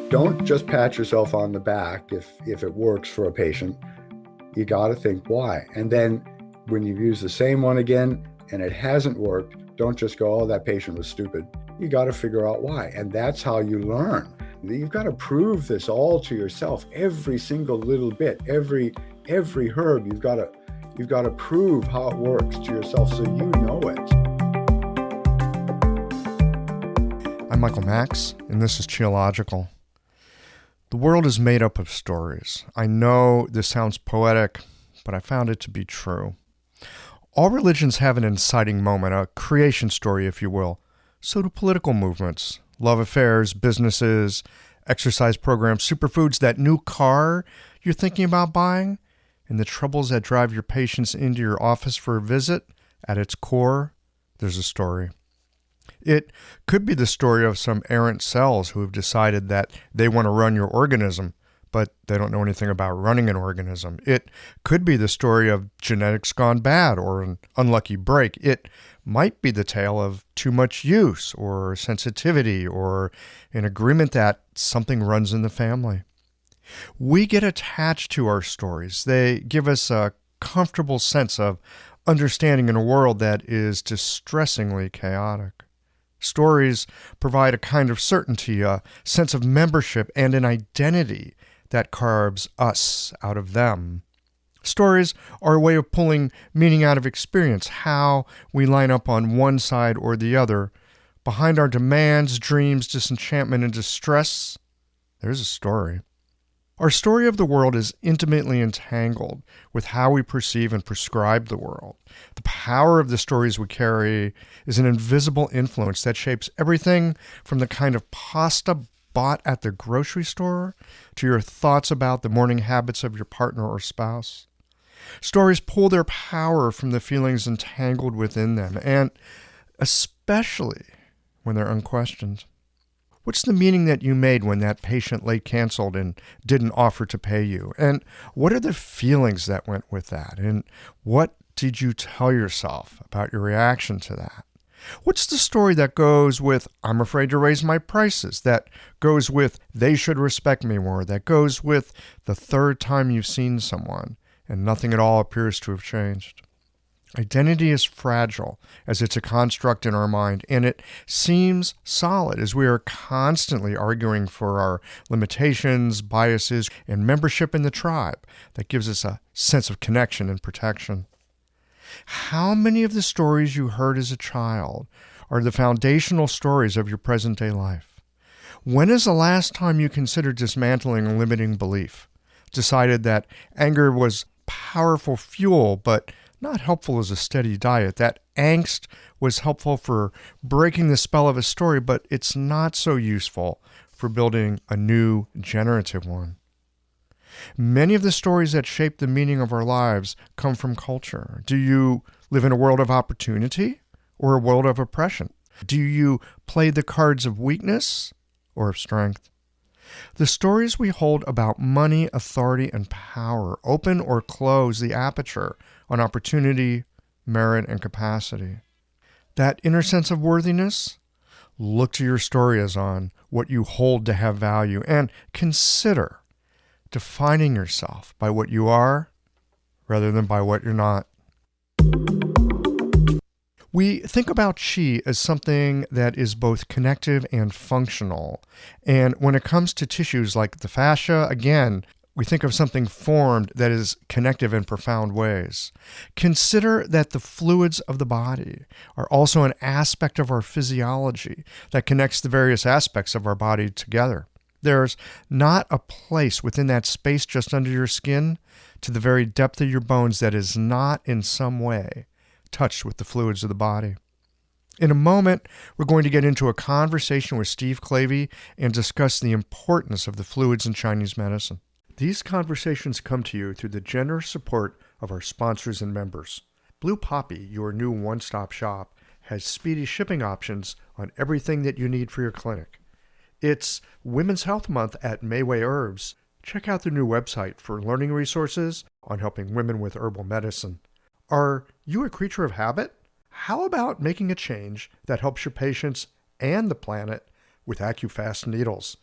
Don't just pat yourself on the back if it works for a patient. You got to think why. And then when you use the same one again and it hasn't worked, don't just go, oh, that patient was stupid. You got to figure out why. And that's how you learn. You've got to prove this all to yourself, every single little bit, every herb. You've got to prove how it works to yourself so you know it. I'm Michael Max, and this is Geological. The world is made up of stories. I know this sounds poetic, but I found it to be true. All religions have an inciting moment, a creation story, if you will. So do political movements, love affairs, businesses, exercise programs, superfoods, that new car you're thinking about buying, and the troubles that drive your patients into your office for a visit. At its core, there's a story. It could be the story of some errant cells who have decided that they want to run your organism, but they don't know anything about running an organism. It could be the story of genetics gone bad or an unlucky break. It might be the tale of too much use or sensitivity or an agreement that something runs in the family. We get attached to our stories. They give us a comfortable sense of understanding in a world that is distressingly chaotic. Stories provide a kind of certainty, a sense of membership, and an identity that carves us out of them. Stories are a way of pulling meaning out of experience, how we line up on one side or the other. Behind our demands, dreams, disenchantment, and distress, there's a story. Our story of the world is intimately entangled with how we perceive and prescribe the world. The power of the stories we carry is an invisible influence that shapes everything from the kind of pasta bought at the grocery store to your thoughts about the morning habits of your partner or spouse. Stories pull their power from the feelings entangled within them, and especially when they're unquestioned. What's the meaning that you made when that patient late canceled and didn't offer to pay you? And what are the feelings that went with that? And what did you tell yourself about your reaction to that? What's the story that goes with, I'm afraid to raise my prices, that goes with, they should respect me more, that goes with the third time you've seen someone and nothing at all appears to have changed? Identity is fragile as it's a construct in our mind, and it seems solid as we are constantly arguing for our limitations, biases, and membership in the tribe that gives us a sense of connection and protection. How many of the stories you heard as a child are the foundational stories of your present-day life? When is the last time you considered dismantling a limiting belief, decided that anger was powerful fuel but not helpful as a steady diet, that angst was helpful for breaking the spell of a story, but it's not so useful for building a new generative one? Many of the stories that shape the meaning of our lives come from culture. Do you live in a world of opportunity or a world of oppression? Do you play the cards of weakness or of strength? The stories we hold about money, authority, and power open or close the aperture on opportunity, merit, and capacity. That inner sense of worthiness? Look to your story as on what you hold to have value, and consider defining yourself by what you are rather than by what you're not. We think about qi as something that is both connective and functional. And when it comes to tissues like the fascia, again, we think of something formed that is connective in profound ways. Consider that the fluids of the body are also an aspect of our physiology that connects the various aspects of our body together. There's not a place within that space just under your skin to the very depth of your bones that is not in some way touched with the fluids of the body. In a moment, we're going to get into a conversation with Steve Clavey and discuss the importance of the fluids in Chinese medicine. These conversations come to you through the generous support of our sponsors and members. Blue Poppy, your new one-stop shop, has speedy shipping options on everything that you need for your clinic. It's Women's Health Month at Mayway Herbs. Check out the new website for learning resources on helping women with herbal medicine. Are you a creature of habit? How about making a change that helps your patients and the planet with AccuFast needles?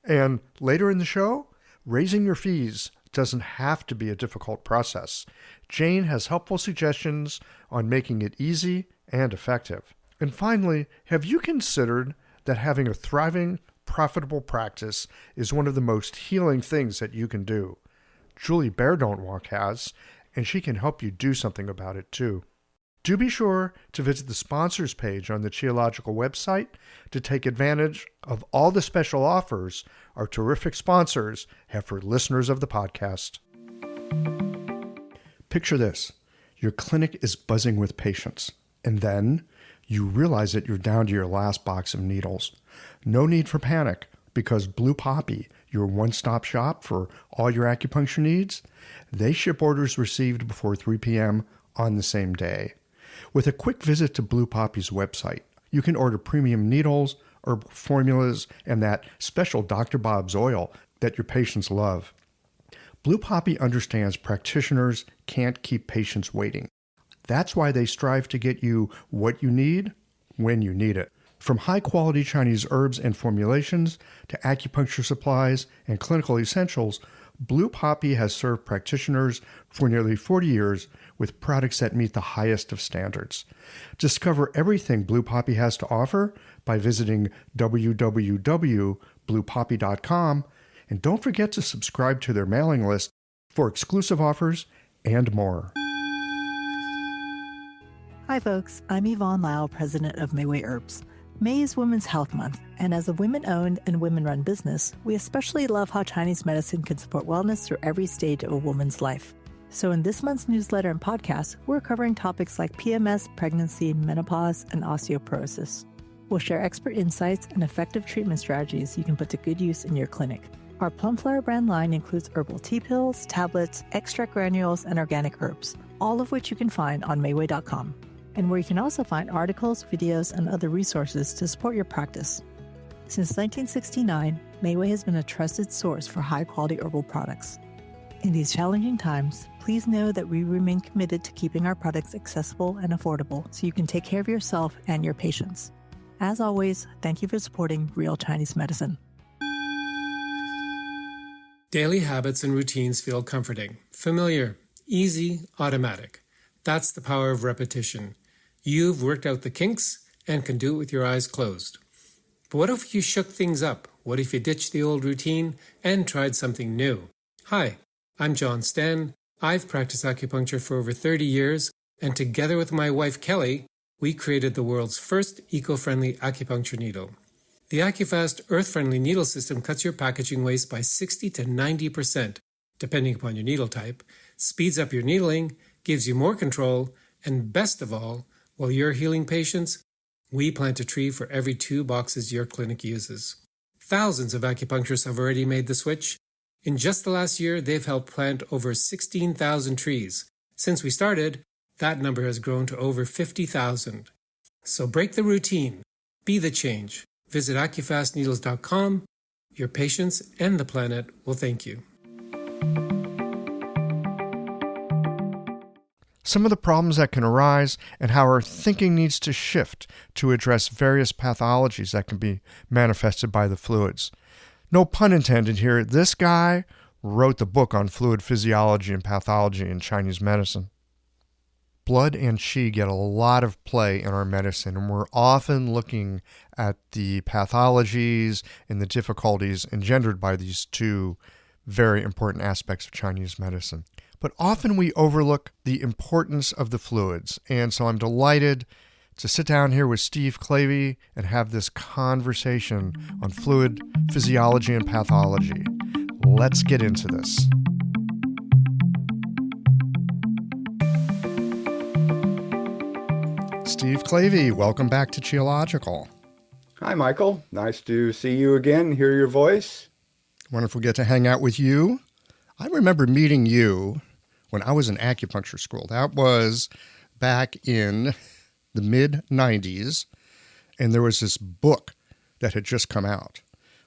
And later in the show, raising your fees doesn't have to be a difficult process. Jane has helpful suggestions on making it easy and effective. And finally, have you considered that having a thriving, profitable practice is one of the most healing things that you can do? Julie Bear Don't Walk has, and she can help you do something about it too. Do be sure to visit the sponsors page on the Qiological website to take advantage of all the special offers our terrific sponsors have for listeners of the podcast. Picture this. Your clinic is buzzing with patients, and then you realize that you're down to your last box of needles. No need for panic, because Blue Poppy, your one-stop shop for all your acupuncture needs, they ship orders received before 3 p.m. on the same day. With a quick visit to Blue Poppy's website, you can order premium needles, herbal formulas, and that special Dr. Bob's oil that your patients love. Blue Poppy understands practitioners can't keep patients waiting. That's why they strive to get you what you need when you need it. From high-quality Chinese herbs and formulations to acupuncture supplies and clinical essentials, Blue Poppy has served practitioners for nearly 40 years with products that meet the highest of standards. Discover everything Blue Poppy has to offer by visiting www.bluepoppy.com, and don't forget to subscribe to their mailing list for exclusive offers and more. Hi folks, I'm Yvonne Lau, president of Mayway Herbs. May is Women's Health Month, and as a women-owned and women-run business, we especially love how Chinese medicine can support wellness through every stage of a woman's life. So in this month's newsletter and podcast, we're covering topics like PMS, pregnancy, menopause, and osteoporosis. We'll share expert insights and effective treatment strategies you can put to good use in your clinic. Our Plumflower brand line includes herbal tea pills, tablets, extract granules, and organic herbs, all of which you can find on Mayway.com, and where you can also find articles, videos, and other resources to support your practice. Since 1969, Mayway has been a trusted source for high-quality herbal products. In these challenging times, please know that we remain committed to keeping our products accessible and affordable so you can take care of yourself and your patients. As always, thank you for supporting Real Chinese Medicine. Daily habits and routines feel comforting, familiar, easy, automatic. That's the power of repetition. You've worked out the kinks and can do it with your eyes closed. But what if you shook things up? What if you ditched the old routine and tried something new? Hi, I'm John Sten. I've practiced acupuncture for over 30 years, and together with my wife Kelly, we created the world's first eco-friendly acupuncture needle. The AccuFast earth-friendly needle system cuts your packaging waste by 60 to 90%, depending upon your needle type, speeds up your needling, gives you more control, and best of all, while you're healing patients, we plant a tree for every 2 boxes your clinic uses. Thousands of acupuncturists have already made the switch. In just the last year, they've helped plant over 16,000 trees. Since we started, that number has grown to over 50,000. So break the routine. Be the change. Visit AccuFastNeedles.com. Your patients and the planet will thank you. Some of the problems that can arise and how our thinking needs to shift to address various pathologies that can be manifested by the fluids. No pun intended here. This guy wrote the book on fluid physiology and pathology in Chinese medicine. Blood and qi get a lot of play in our medicine, and we're often looking at the pathologies and the difficulties engendered by these two very important aspects of Chinese medicine. But often we overlook the importance of the fluids, and so I'm delighted to sit down here with Steve Clavey and have this conversation on fluid physiology and pathology. Let's get into this. Steve Clavey, welcome back to Qiological. Hi, Michael. Nice to see you again, hear your voice. Wonderful to get to hang out with you. I remember meeting you when I was in acupuncture school. That was back in the mid-90s, and there was this book that had just come out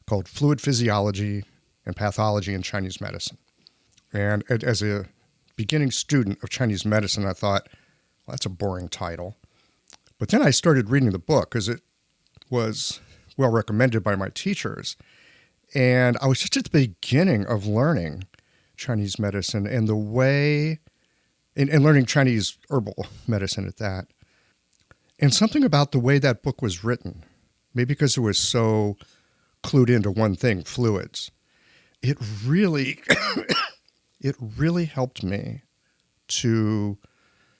called Fluid Physiology and Pathology in Chinese Medicine. And as a beginning student of Chinese medicine, I thought, well, that's a boring title. But then I started reading the book because it was well recommended by my teachers. And I was just at the beginning of learning Chinese medicine and the way, and learning Chinese herbal medicine at that. And something about the way that book was written, maybe because it was so clued into one thing, fluids, it really, it really helped me to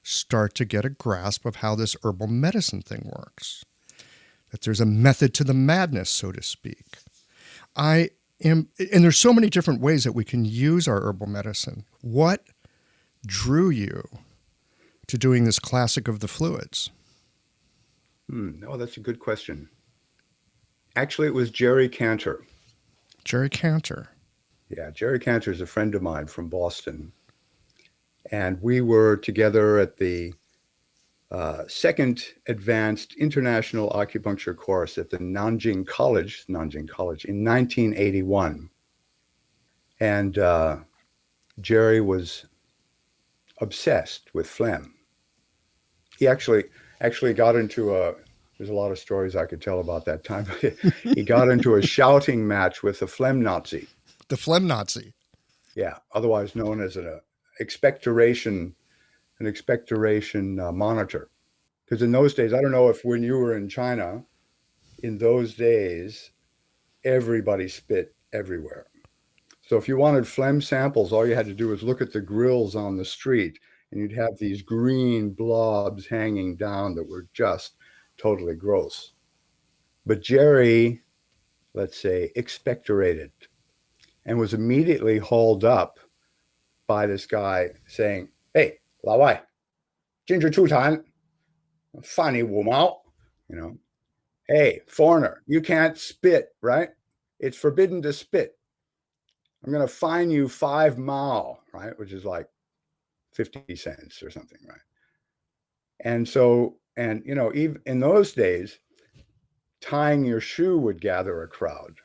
start to get a grasp of how this herbal medicine thing works. That there's a method to the madness, so to speak. And there's so many different ways that we can use our herbal medicine. What drew you to doing this classic of the fluids? Oh, that's a good question. Actually, it was Jerry Cantor. Jerry Cantor. Yeah, Jerry Cantor is a friend of mine from Boston. And we were together at the second advanced international acupuncture course at the Nanjing College in 1981. And Jerry was obsessed with phlegm. He actually got into there's a lot of stories I could tell about that time. He got into a shouting match with the phlegm Nazi. The phlegm Nazi. Yeah, otherwise known as an expectoration monitor. Because in those days, I don't know if when you were in China, in those days, everybody spit everywhere. So if you wanted phlegm samples, all you had to do was look at the grills on the street, and you'd have these green blobs hanging down that were just totally gross. But Jerry, let's say, expectorated and was immediately hauled up by this guy saying, "Hey, 老外，禁止出产，犯你5毛." Hey, foreigner, you can't spit, right? It's forbidden to spit. I'm going to fine you 5 mao, right? Which is like 50 cents or something, right? And so, even in those days, tying your shoe would gather a crowd.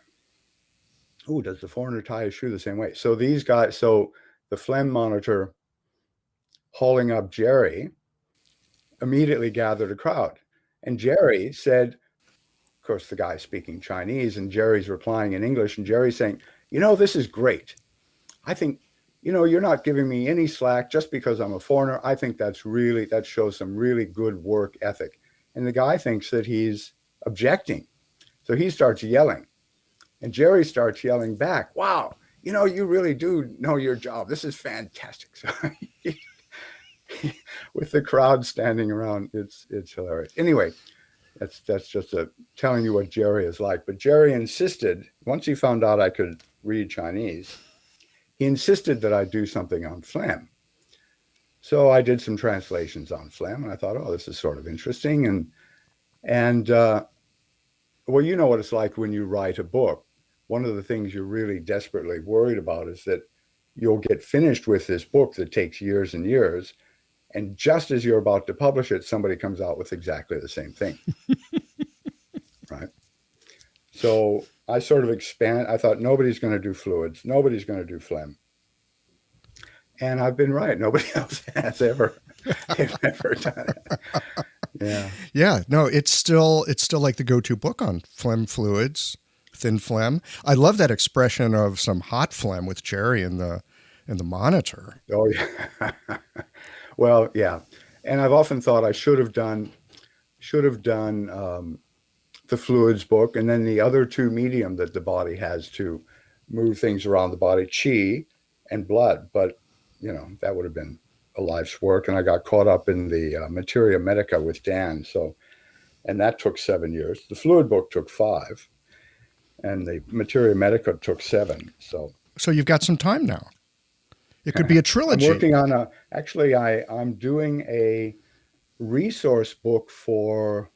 Ooh, does the foreigner tie his shoe the same way? So these guys, the phlegm monitor hauling up Jerry immediately gathered a crowd. And Jerry said, of course, the guy's speaking Chinese, and Jerry's replying in English, and Jerry's saying, this is great. I think, you're not giving me any slack just because I'm a foreigner. I think that shows some really good work ethic. And the guy thinks that he's objecting. So he starts yelling. And Jerry starts yelling back, "Wow, you really do know your job. This is fantastic." So with the crowd standing around, it's hilarious. Anyway, that's just telling you what Jerry is like. But Jerry insisted, once he found out I could read Chinese, he insisted that I do something on phlegm. So I did some translations on phlegm, and I thought, oh, this is sort of interesting. And well, you know what it's like when you write a book. One of the things you're really desperately worried about is that you'll get finished with this book that takes years and years, and just as you're about to publish it, somebody comes out with exactly the same thing. Right? So I sort of I thought, nobody's going to do fluids. Nobody's going to do phlegm. And I've been right. Nobody else has ever done it. Yeah. Yeah. No, it's still like the go-to book on phlegm fluids, thin phlegm. I love that expression of some hot phlegm with Jerry in the monitor. Oh, yeah. Well, yeah. And I've often thought I should have done the fluids book, and then the other two medium that the body has to move things around the body, qi and blood. But, that would have been a life's work. And I got caught up in the Materia Medica with Dan. And that took 7 years. The fluid book took 5, and the Materia Medica took 7. So you've got some time now. It could be a trilogy. I'm working on I'm doing a resource book for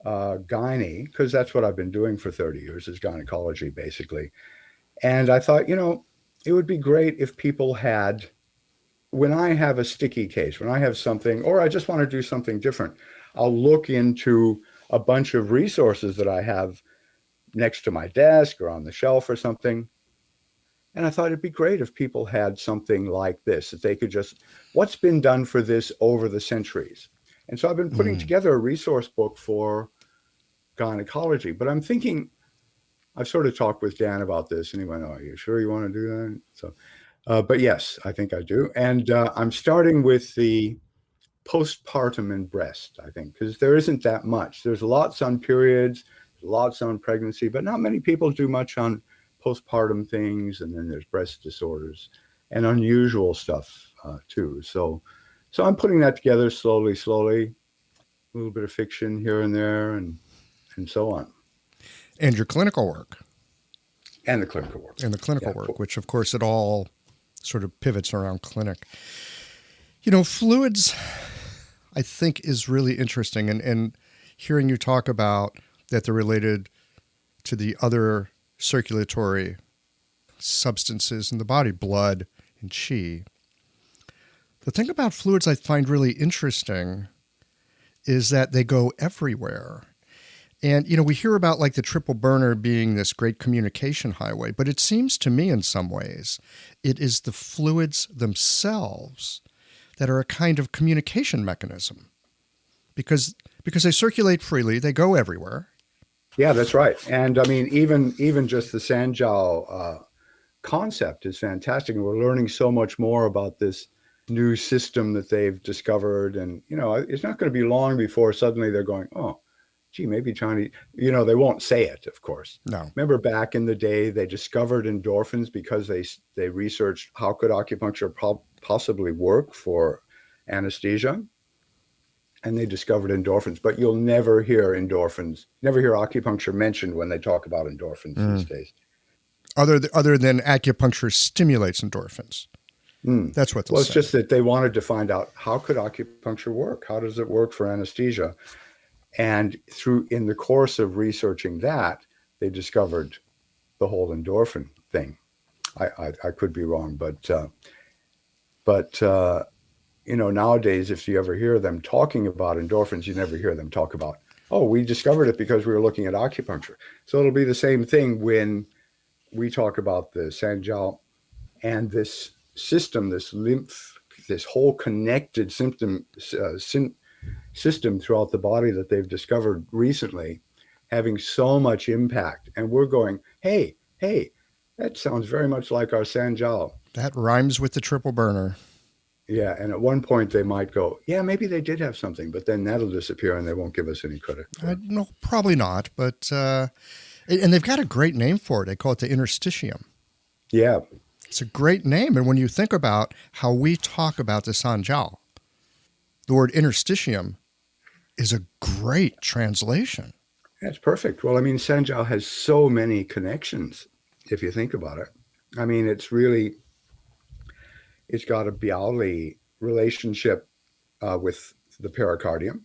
gynae, because that's what I've been doing for 30 years, is gynecology, basically. And I thought, it would be great if people had, when I have a sticky case, when I have something, or I just want to do something different, I'll look into a bunch of resources that I have next to my desk or on the shelf or something. And I thought it'd be great if people had something like this, that they could just, what's been done for this over the centuries? And so I've been putting together a resource book for gynecology, but I'm thinking I've sort of talked with Dan about this, and he went, "Oh, are you sure you want to do that?" So, but yes, I think I do. And I'm starting with the postpartum and breast, I think, because there isn't that much. There's lots on periods, lots on pregnancy, but not many people do much on postpartum things. And then there's breast disorders and unusual stuff too. So I'm putting that together slowly, a little bit of fiction here and there, and so on. And your clinical work. And the clinical work. And the clinical work, which, of course, it all sort of pivots around clinic. You know, fluids, I think, is really interesting. And hearing you talk about that they're related to the other circulatory substances in the body, blood and qi. The thing about fluids I find really interesting is that they go everywhere. And, you know, we hear about like the triple burner being this great communication highway, but it seems to me in some ways it is the fluids themselves that are a kind of communication mechanism because they circulate freely, they go everywhere. Yeah, that's right. And I mean, even just the San Jiao concept is fantastic. And we're learning so much more about this new system that they've discovered. And, you know, it's not going to be long before suddenly they're going, oh, gee, maybe Chinese, you know, they won't say it, of course. No. Remember back in the day, they discovered endorphins because they researched how could acupuncture possibly work for anesthesia. And they discovered endorphins, but you'll never hear endorphins, never hear acupuncture mentioned when they talk about endorphins these days. Other than acupuncture stimulates endorphins. That's what they'll say. It's just that they wanted to find out how could acupuncture work? How does it work for anesthesia? And in the course of researching that, they discovered the whole endorphin thing. I could be wrong, but you know, nowadays, if you ever hear them talking about endorphins, you never hear them talk about, oh, we discovered it because we were looking at acupuncture. So it'll be the same thing when we talk about the San Jiao and this system, this lymph, this whole connected system throughout the body that they've discovered recently, having so much impact. And we're going, hey, that sounds very much like our San Jiao. That rhymes with the triple burner. Yeah, and at one point they might go, yeah, maybe they did have something, but then that'll disappear and they won't give us any credit. No, probably not. But and they've got a great name for it. They call it the interstitium. Yeah. It's a great name. And when you think about how we talk about the San Jiao, the word interstitium is a great translation. That's perfect. Well, I mean, San Jiao has so many connections, if you think about it. I mean, it's got a Biaoli relationship with the pericardium,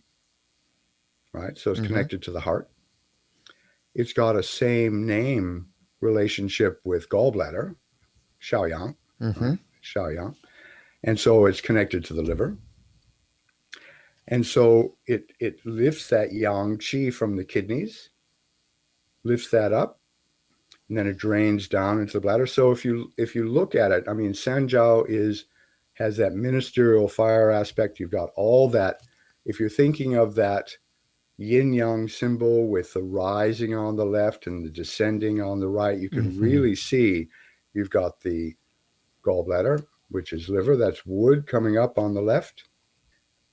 right? So it's connected to the heart. It's got a same name relationship with gallbladder, Shaoyang, right? Shaoyang. And so it's connected to the liver. And so it lifts that yang qi from the kidneys, lifts that up, and then it drains down into the bladder. So if you look at it, I mean, San Jiao has that ministerial fire aspect. You've got all that. If you're thinking of that yin yang symbol with the rising on the left and the descending on the right, you can really see you've got the gallbladder, which is liver. That's wood coming up on the left,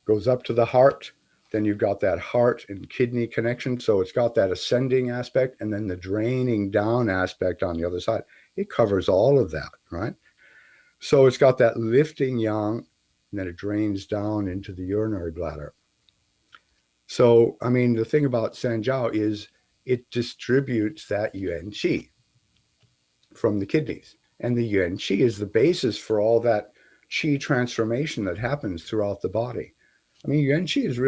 goes up to the heart. Then you've got that heart and kidney connection. So it's got that ascending aspect and then the draining down aspect on the other side. It covers all of that, right? So it's got that lifting yang, and then it drains down into the urinary bladder. So, I mean, the thing about San Jiao is it distributes that yuan qi from the kidneys. And the yuan qi is the basis for all that qi transformation that happens throughout the body. I mean, yuan qi is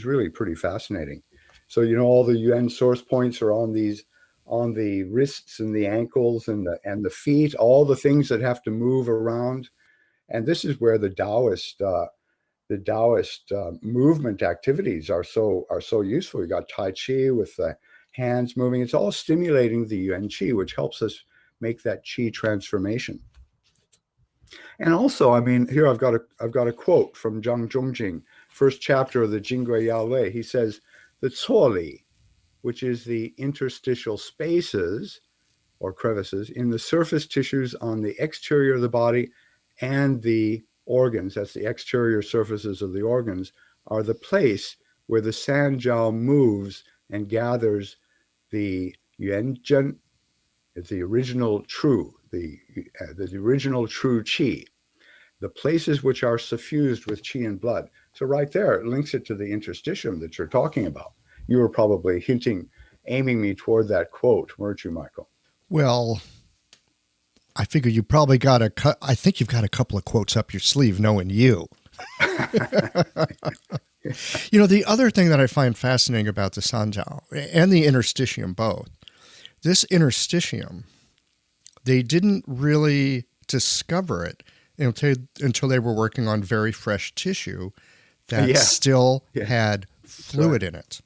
really pretty fascinating. So, you know, all the yuan source points are on the wrists and the ankles and the feet, all the things that have to move around. And this is where the Taoist movement activities are so useful. You got Tai Chi with the hands moving. It's all stimulating the yuan qi, which helps us make that qi transformation. And also, I mean, here I've got a quote from Zhang Zhongjing, first chapter of the Jingui Yao Lei. He says, the Cuoli which is the interstitial spaces or crevices in the surface tissues on the exterior of the body, and the organs, that's the exterior surfaces of the organs, are the place where the San Jiao moves and gathers the yuanzhen, the original true, the original true qi, the places which are suffused with qi and blood. So right there, it links it to the interstitium that you're talking about. You were probably aiming me toward that quote, weren't you, Michael? Well, I figure you probably I think you've got a couple of quotes up your sleeve, knowing you. The other thing that I find fascinating about the San Jiao and the interstitium both, this interstitium, they didn't really discover it until they were working on very fresh tissue that still had fluid in it.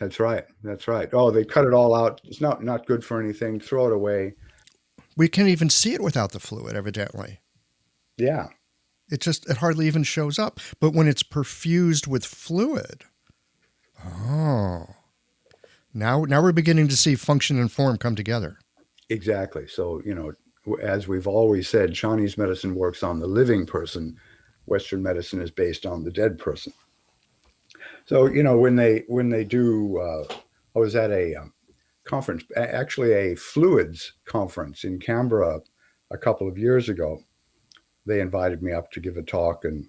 That's right. That's right. Oh, they cut it all out. It's not good for anything. Throw it away. We can't even see it without the fluid, evidently. Yeah. It hardly even shows up. But when it's perfused with fluid, now we're beginning to see function and form come together. Exactly. So, as we've always said, Chinese medicine works on the living person. Western medicine is based on the dead person. So, when they do, I was at a conference, actually a fluids conference in Canberra a couple of years ago. They invited me up to give a talk, and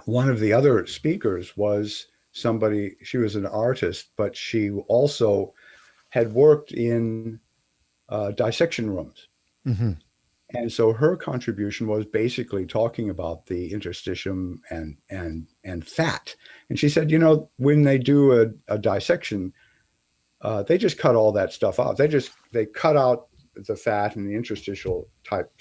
one of the other speakers was somebody, she was an artist, but she also had worked in dissection rooms. Mm-hmm. And so her contribution was basically talking about the interstitium and fat. And she said, when they do a dissection, they just cut all that stuff out. They cut out the fat and the interstitial type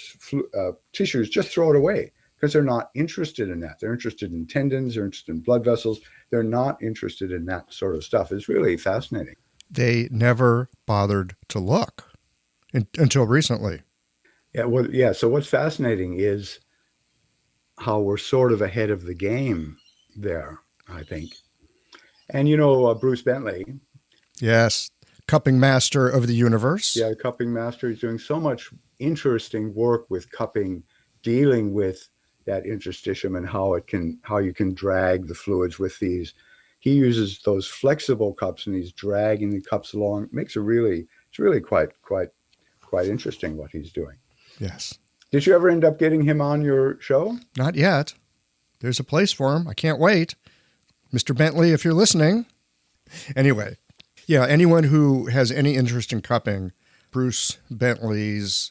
tissues, just throw it away, because they're not interested in that. They're interested in tendons, they're interested in blood vessels. They're not interested in that sort of stuff. It's really fascinating. They never bothered to look until recently. Yeah. So what's fascinating is how we're sort of ahead of the game there, I think. And Bruce Bentley. Yes. Cupping master of the universe. Yeah, the cupping master is doing so much interesting work with cupping, dealing with that interstitium and how you can drag the fluids with these. He uses those flexible cups and he's dragging the cups along. It's really quite interesting what he's doing. Yes. Did you ever end up getting him on your show? Not yet. There's a place for him. I can't wait. Mr. Bentley, if you're listening. Anyway. Yeah, anyone who has any interest in cupping, Bruce Bentley's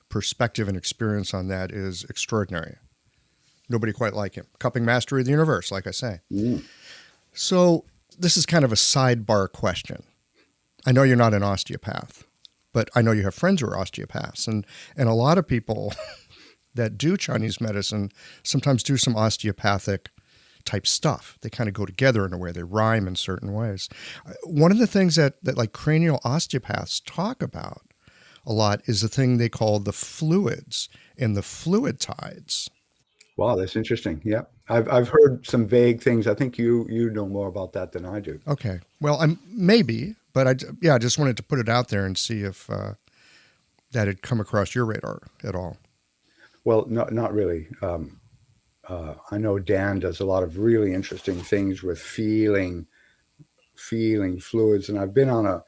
perspective and experience on that is extraordinary. Nobody quite like him. Cupping master of the universe, like I say. Mm. So this is kind of a sidebar question. I know you're not an osteopath, but I know you have friends who are osteopaths. And a lot of people that do Chinese medicine sometimes do some osteopathic type stuff. They kind of go together in a way. They rhyme in certain ways. One of the things that like cranial osteopaths talk about a lot is the thing they call the fluids and the fluid tides. Wow, that's interesting. Yeah, I've heard some vague things. I think you know more about that than I do. Okay, well, maybe, but I just wanted to put it out there and see if that had come across your radar at all. Well, not really. I know Dan does a lot of really interesting things with feeling fluids, and I've been on a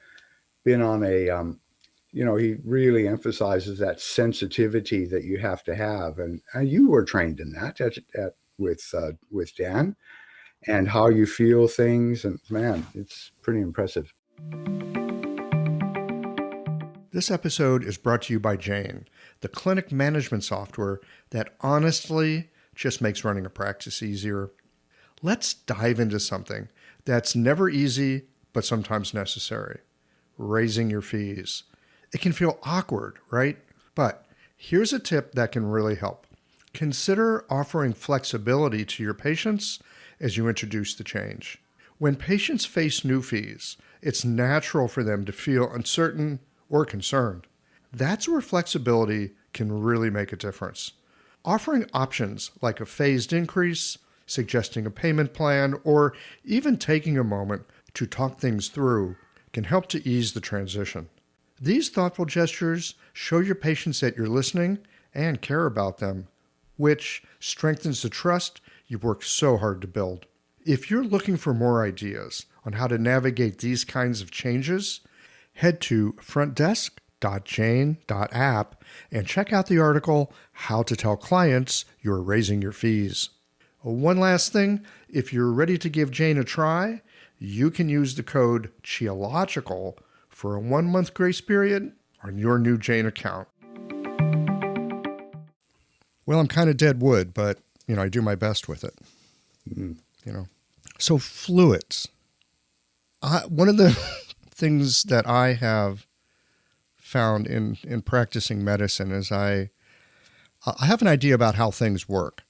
he really emphasizes that sensitivity that you have to have, and you were trained in that with Dan, and how you feel things, and man, it's pretty impressive. This episode is brought to you by Jane, the clinic management software that honestly just makes running a practice easier. Let's dive into something that's never easy, but sometimes necessary: raising your fees. It can feel awkward, right? But here's a tip that can really help. Consider offering flexibility to your patients as you introduce the change. When patients face new fees, it's natural for them to feel uncertain or concerned. That's where flexibility can really make a difference. Offering options like a phased increase, suggesting a payment plan, or even taking a moment to talk things through can help to ease the transition. These thoughtful gestures show your patients that you're listening and care about them, which strengthens the trust you've worked so hard to build. If you're looking for more ideas on how to navigate these kinds of changes, head to frontdesk.jane.app and check out the article, How to Tell Clients You're Raising Your Fees. One last thing, if you're ready to give Jane a try, you can use the code CHIOLOGICAL for a 1-month grace period on your new Jane account. Well, I'm kind of dead wood, but, I do my best with it. So fluids. One of the things that I have found in practicing medicine is I have an idea about how things work,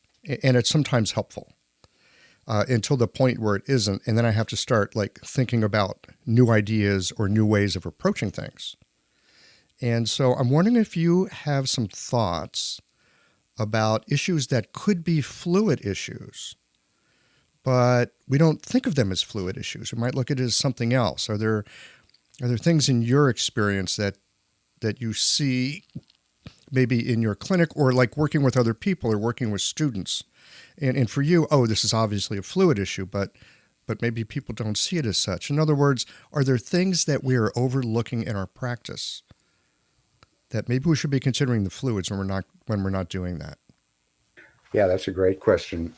and it's sometimes helpful until the point where it isn't, and then I have to start thinking about new ideas or new ways of approaching things. And so I'm wondering if you have some thoughts about issues that could be fluid issues, but we don't think of them as fluid issues. We might look at it as something else. Are there things in your experience that you see maybe in your clinic or working with other people or working with students? And for you, this is obviously a fluid issue, but maybe people don't see it as such. In other words, are there things that we are overlooking in our practice that maybe we should be considering the fluids when we're not doing that? Yeah, that's a great question.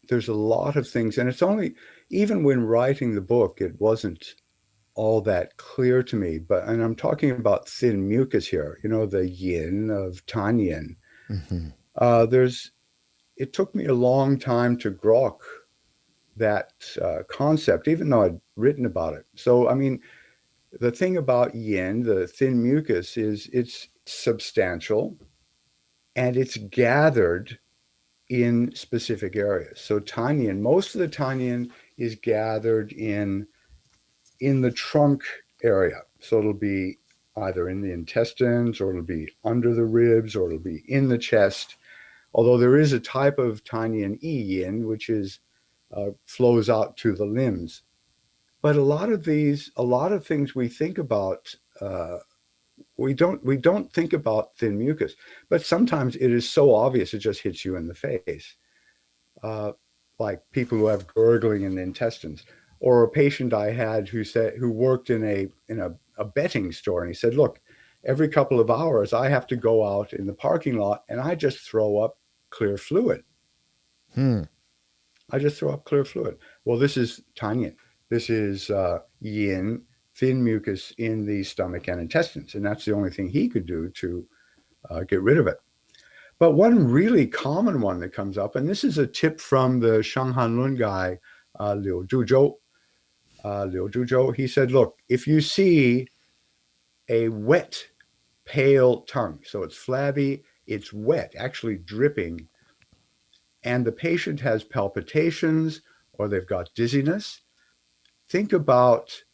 There's a lot of things, and it's only, even when writing the book, it wasn't all that clear to me. And I'm talking about thin mucus here, the yin of Tanyin. Mm-hmm. It took me a long time to grok that concept, even though I'd written about it. So, the thing about yin, the thin mucus, is it's substantial and it's gathered in specific areas. So Tanyin, most of the Tanyin is gathered in the trunk area. So it'll be either in the intestines, or it'll be under the ribs, or it'll be in the chest. Although there is a type of Tanyin yin, which flows out to the limbs. But a lot of things we think about, we don't think about thin mucus. But sometimes it is so obvious it just hits you in the face, like people who have gurgling in the intestines. Or a patient I had who worked in a betting store, and he said, "Look, every couple of hours I have to go out in the parking lot and I just throw up clear fluid. I just throw up clear fluid." Well, this is Tanyin. This is yin, thin mucus in the stomach and intestines, and that's the only thing he could do to get rid of it. But one really common one that comes up, and this is a tip from the Shanghanlun guy, Liu Zhuzhou. He said, "Look, if you see a wet, pale tongue, so it's flabby, it's wet, actually dripping, and the patient has palpitations or they've got dizziness, think about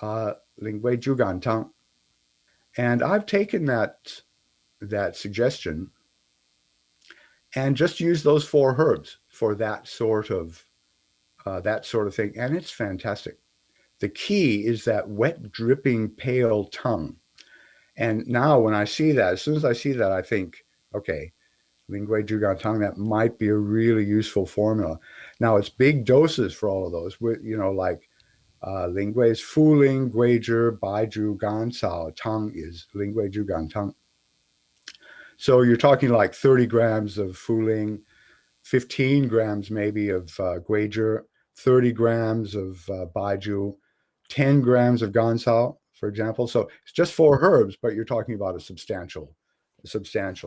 Lingui Zhugan Tang." And I've taken that suggestion and just used those 4 herbs for that sort of thing, and it's fantastic. The key is that wet, dripping, pale tongue. And now when I see that, as soon as I see that, I think, okay, Lingui Zhugan Tang, that might be a really useful formula. Now, it's big doses for all of those, Lingui is Fuling, Guizhi, Baizhu, Gancao, Tang is Lingui Zhugan Tang. So you're talking 30 grams of Fuling, 15 grams maybe of Guizhi, 30 grams of Baizhu, 10 grams of Gancao, for example. So it's just 4 herbs, but you're talking about a substantial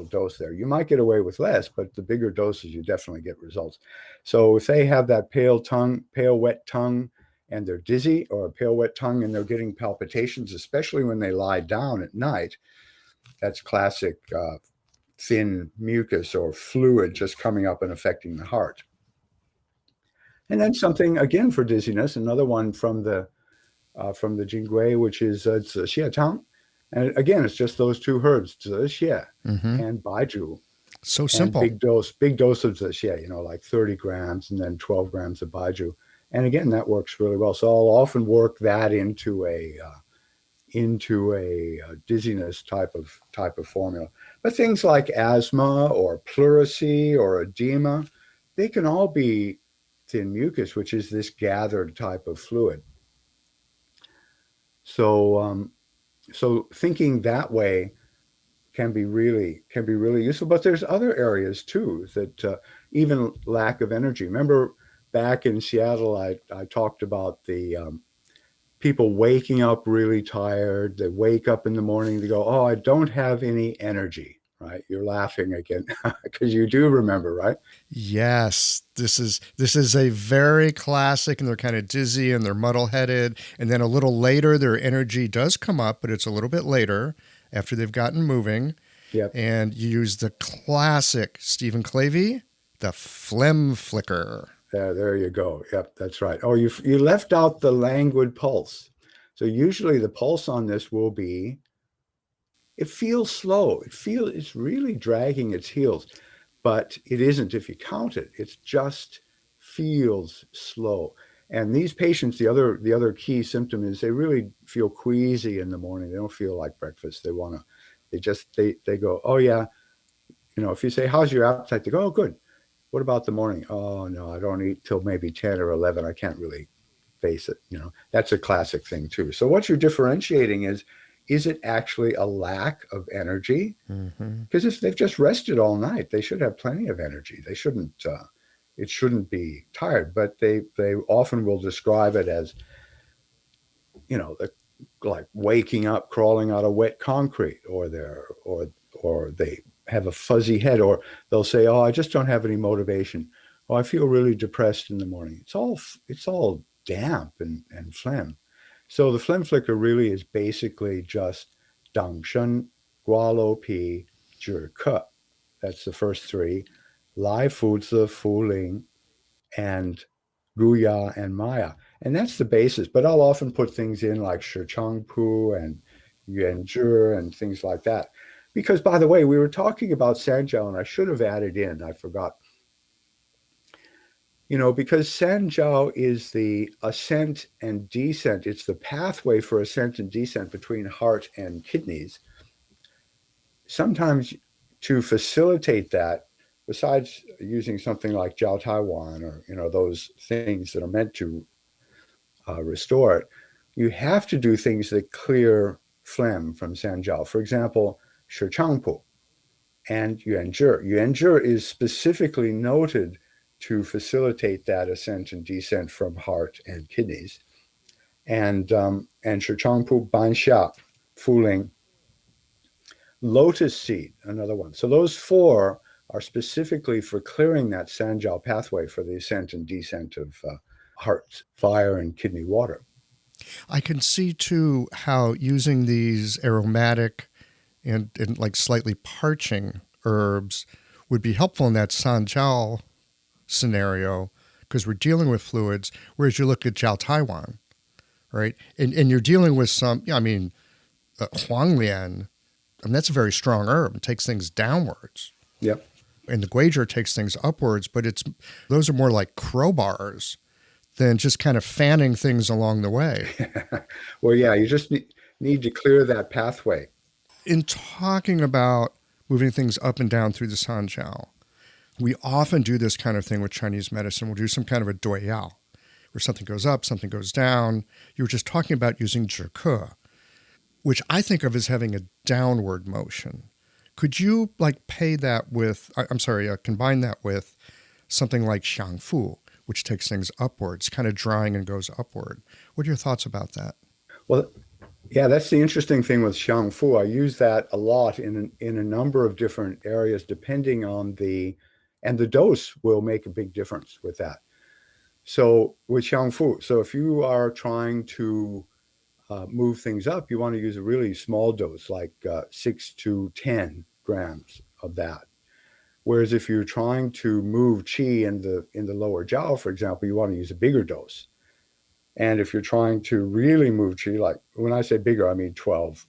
dose there. You might get away with less, but the bigger doses, you definitely get results. So if they have that pale wet tongue, and they're dizzy, or a pale wet tongue and they're getting palpitations, especially when they lie down at night, that's classic thin mucus or fluid just coming up and affecting the heart. And then something, again, for dizziness, another one from the Jingui, which is Xie Tang. And again, it's just those 2 herbs, Xie and Baizhu. So simple. And big dose of Xie, 30 grams and then 12 grams of Baizhu. And again, that works really well. So I'll often work that into a dizziness type of formula. But things like asthma or pleurisy or edema, they can all be thin mucus, which is this gathered type of fluid. So thinking that way can be really useful. But there's other areas too that even lack of energy. Remember back in Seattle, I talked about the people waking up really tired. They wake up in the morning, they go, "Oh, I don't have any energy." Right? You're laughing again because you do remember, right? Yes, this is a very classic, and they're kind of dizzy and they're muddle headed, and then a little later their energy does come up, but it's a little bit later after they've gotten moving, Yep. and you use the classic Stephen Clavey, the phlegm flicker. There you go. Yep, that's right. Oh, you left out the languid pulse. So usually the pulse on this will be, it feels slow. It's really dragging its heels, but it isn't if you count it. It just feels slow. And these patients, the other key symptom is they really feel queasy in the morning. They don't feel like breakfast. They go, "Oh yeah." If you say, "How's your appetite?" They go, "Oh, good." "What about the morning?" "Oh no, I don't eat till maybe 10 or 11. I can't really face it." That's a classic thing too. So what you're differentiating is it actually a lack of energy? Mm-hmm. Because if they've just rested all night, they should have plenty of energy. It shouldn't be tired, but they often will describe it as, the, like waking up, crawling out of wet concrete, or they have a fuzzy head, or they'll say, "Oh, I just don't have any motivation. Oh, I feel really depressed in the morning." It's all damp and phlegm. So the phlegm flicker really is basically just dang shen, gua lo pi, zhi ke. That's the first three. Lai fu zi, fu ling, and guya and maya. And that's the basis. But I'll often put things in like shi chang pu and yuan zhi and things like that. Because, by the way, we were talking about San Jiao, and I should have added in, I forgot. Because San Jiao is the ascent and descent, it's the pathway for ascent and descent between heart and kidneys. Sometimes to facilitate that, besides using something like Jiao Taiwan or those things that are meant to restore it, you have to do things that clear phlegm from San Jiao. For example, Shi Changpu and Yuan Zhi. Yuan Zhi is specifically noted to facilitate that ascent and descent from heart and kidneys. And Shi Changpu, Ban Xia, Fuling, lotus seed, another one. So those four are specifically for clearing that San Jiao pathway for the ascent and descent of heart, fire, and kidney water. I can see too how using these aromatic and like slightly parching herbs would be helpful in that San Jiao scenario because we're dealing with fluids, whereas you look at Jiao Taiwan, right? And you're dealing with Huanglian, that's a very strong herb. It takes things downwards. Yep. And the Guizhi takes things upwards, but those are more like crowbars than just kind of fanning things along the way. Well, yeah, you just need to clear that pathway. In talking about moving things up and down through the San Jiao, we often do this kind of thing with Chinese medicine. We'll do some kind of a duiyao, where something goes up, something goes down. You were just talking about using zhi ke, which I think of as having a downward motion. Could you combine that with something like xiangfu, which takes things upwards, kind of drying and goes upward? What are your thoughts about that? Well, yeah, that's the interesting thing with xiangfu. I use that a lot in a number of different areas, depending on and the dose will make a big difference with that. So with xiangfu, so if you are trying to move things up, you want to use a really small dose, like 6 to 10 grams of that. Whereas if you're trying to move qi in the lower jiao, for example, you want to use a bigger dose. And if you're trying to really move qi, like when I say bigger, I mean 12.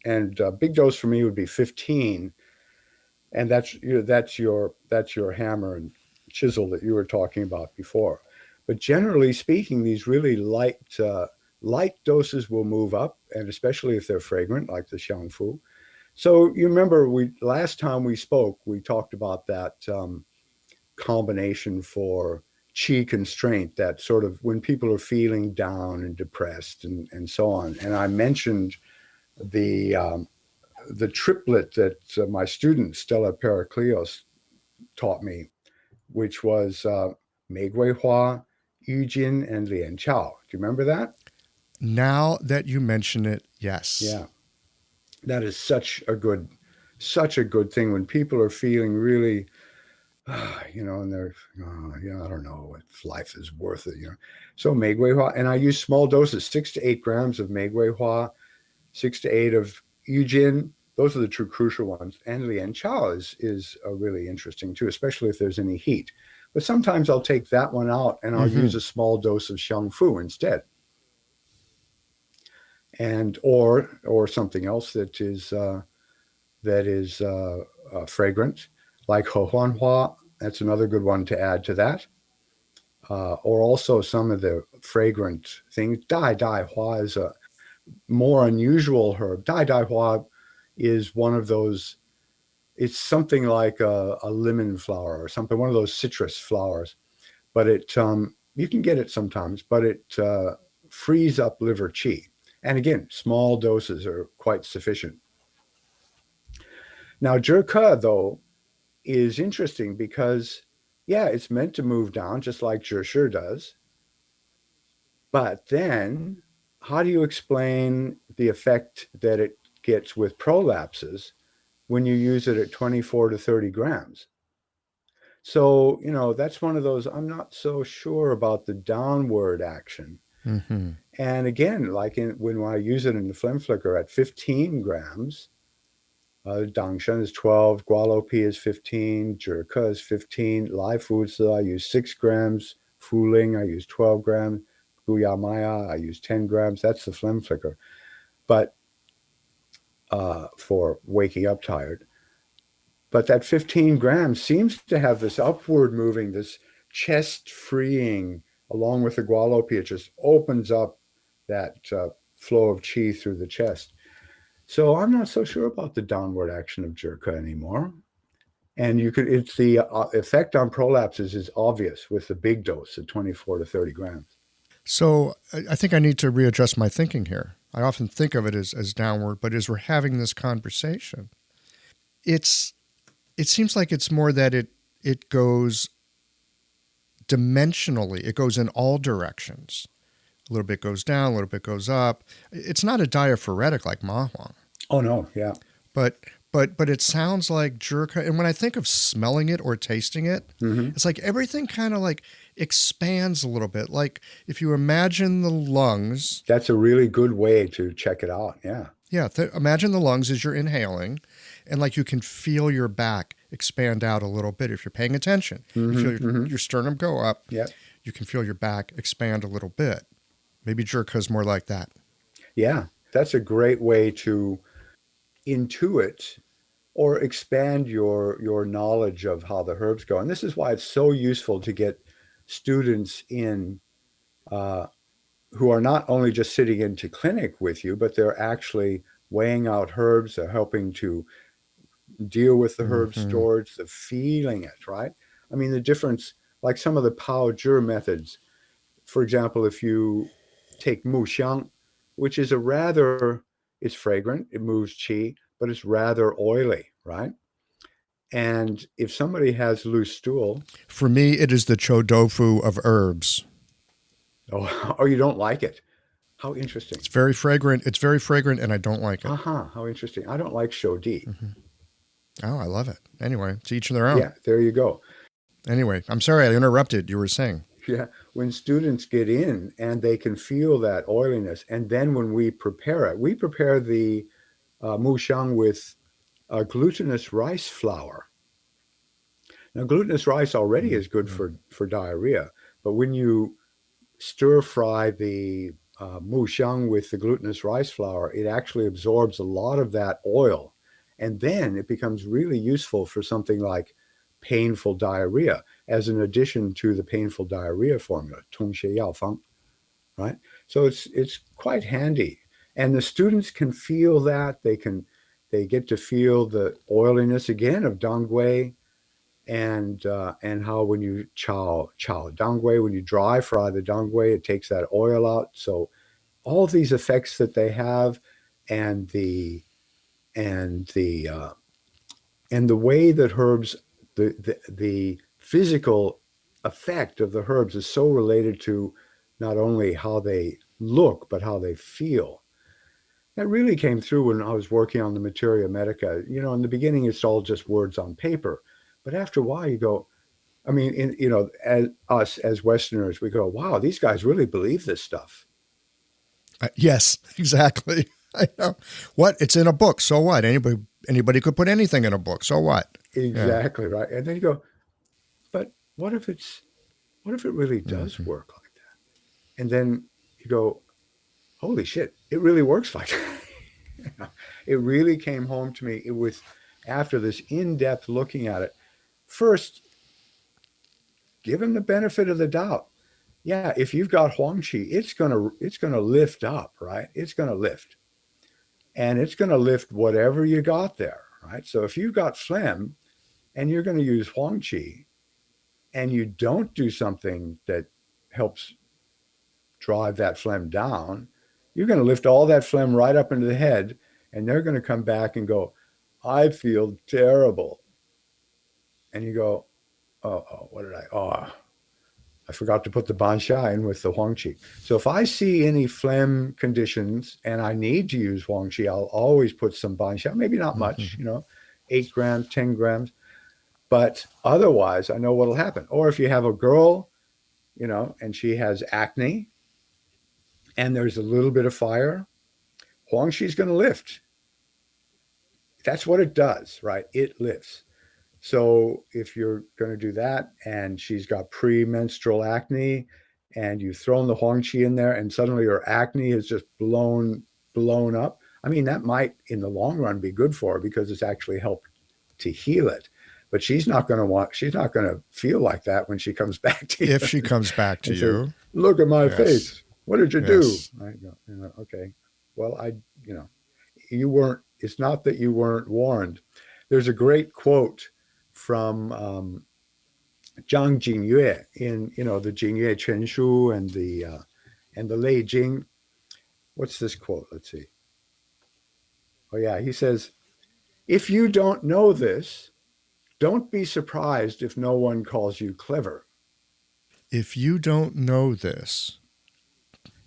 And big dose for me would be 15. And that's your hammer and chisel that you were talking about before. But generally speaking, these really light doses will move up, and especially if they're fragrant, like the xiangfu. So you remember we last time we spoke, we talked about that combination for chi constraint, that sort of when people are feeling down and depressed and so on. And I mentioned the the triplet that my student Stella Pericleos taught me, which was Mei Gui Hua, Yu Jin, and Lian Chao. Do you remember that? Now that you mention it, yes. Yeah, that is such a good thing when people are feeling really, and they're, I don't know if life is worth it. So Mei Gui Hua, and I use small doses, 6 to 8 grams of Mei Gui Hua, 6 to 8 of Yujin. Those are the true crucial ones. And Lian Chao is really interesting too, especially if there's any heat. But sometimes I'll take that one out and I'll use a small dose of Xiangfu instead, and or something else that is fragrant, like Hohuanhua. That's another good one to add to that. Or also some of the fragrant things. Dai Dai Hua is a more unusual herb. Dai Dai Hua is one of those, it's something like a lemon flower or something, one of those citrus flowers. But you can get it sometimes, but it frees up liver qi. And again, small doses are quite sufficient. Now, zhike, though, is interesting because, yeah, it's meant to move down just like zhishi does. But then, how do you explain the effect that it gets with prolapses when you use it at 24 to 30 grams? So, that's one of those, I'm not so sure about the downward action. Mm-hmm. And again, like when I use it in the phlegm flicker at 15 grams, Dangshan is 12, Gualopi is 15, Zhike is 15, live foods I use 6 grams, Fuling I use 12 grams, Guya Maya I use 10 grams. That's the phlegm flicker. But for waking up tired. But that 15 grams seems to have this upward moving, this chest freeing, along with the Gualopi. It just opens up that flow of chi through the chest. So I'm not so sure about the downward action of zhike anymore. And it's the effect on prolapses is obvious with the big dose at 24 to 30 grams. So I think I need to readjust my thinking here. I often think of it as downward, but as we're having this conversation, it seems like it's more that it goes dimensionally. It goes in all directions. A little bit goes down, a little bit goes up. It's not a diaphoretic like Mahuang. Oh no, yeah. But it sounds like zhike. And when I think of smelling it or tasting it, it's like everything kind of like expands a little bit. Like if you imagine the lungs. That's a really good way to check it out. Yeah. Yeah. Imagine the lungs as you're inhaling, and like you can feel your back expand out a little bit if you're paying attention. You feel your sternum go up. Yeah. You can feel your back expand a little bit. Maybe zhike is more like that. Yeah. That's a great way to intuit or expand your knowledge of how the herbs go. And this is why it's so useful to get students in who are not only just sitting into clinic with you, but they're actually weighing out herbs. They're helping to deal with the herb storage, the feeling it, right? I mean, the difference, like some of the Pao Zhi methods, for example, if you take Mu Xiang, which is it's fragrant, it moves qi, but it's rather oily, right? And if somebody has loose stool. For me, it is the chou tofu of herbs. Oh, you don't like it? How interesting. It's very fragrant. And I don't like it. How interesting. I don't like shodi. Oh, I love it. Anyway, to each their own. Yeah, there you go. Anyway, I'm sorry I interrupted. You were saying. Yeah, when students get in and they can feel that oiliness, and then when we prepare the mu xiang with glutinous rice flour. Now, glutinous rice already is good for diarrhea, but when you stir fry the mu xiang with the glutinous rice flour, it actually absorbs a lot of that oil, and then it becomes really useful for something like painful diarrhea as an addition to the painful diarrhea formula, 通泻药方, right? So it's quite handy. And the students can feel that. They get to feel the oiliness again of dongui, and how when you chow dongui, when you dry fry the dongui, it takes that oil out. So all of these effects that they have, and the way that herbs, the physical effect of the herbs is so related to not only how they look but how they feel. That really came through when I was working on the Materia Medica. In the beginning, it's all just words on paper, but after a while, you go. I mean, as us as Westerners, we go, "Wow, these guys really believe this stuff." Yes, exactly. I know. What? It's in a book. So what? Anybody could put anything in a book. So what? Exactly, yeah. Right. And then you go, but what if it really does work like that? And then you go, holy shit, it really works like that. It really came home to me. It was after this in-depth looking at it. First, give him the benefit of the doubt. Yeah, if you've got Huang Qi, it's gonna lift up, right? It's gonna lift. And it's gonna lift whatever you got there, right? So if you've got phlegm and you're gonna use Huang Qi, and you don't do something that helps drive that phlegm down, you're going to lift all that phlegm right up into the head, and they're going to come back and go, I feel terrible. And you go, what did I forgot to put the Bansha in with the Huang Qi. So if I see any phlegm conditions and I need to use Huang Qi, I'll always put some Bansha, maybe not much, 8 grams, 10 grams. But otherwise, I know what'll happen. Or if you have a girl, and she has acne, and there's a little bit of fire, Huang Qi's going to lift. That's what it does, right? It lifts. So if you're going to do that, and she's got premenstrual acne, and you've thrown the Huang Qi in there, and suddenly her acne is just blown up, I mean, that might, in the long run, be good for her because it's actually helped to heal it. But she's not going to feel like that when she comes back to you. If she comes back to you. Says, look at my face. What did you do? I go, okay. Well, you weren't, it's not that you weren't warned. There's a great quote from Zhang Jingyue in, the Jingyue Quanshu and the Lei Jing. What's this quote? Let's see. Oh yeah, he says, if you don't know this, don't be surprised if no one calls you clever. If you don't know this.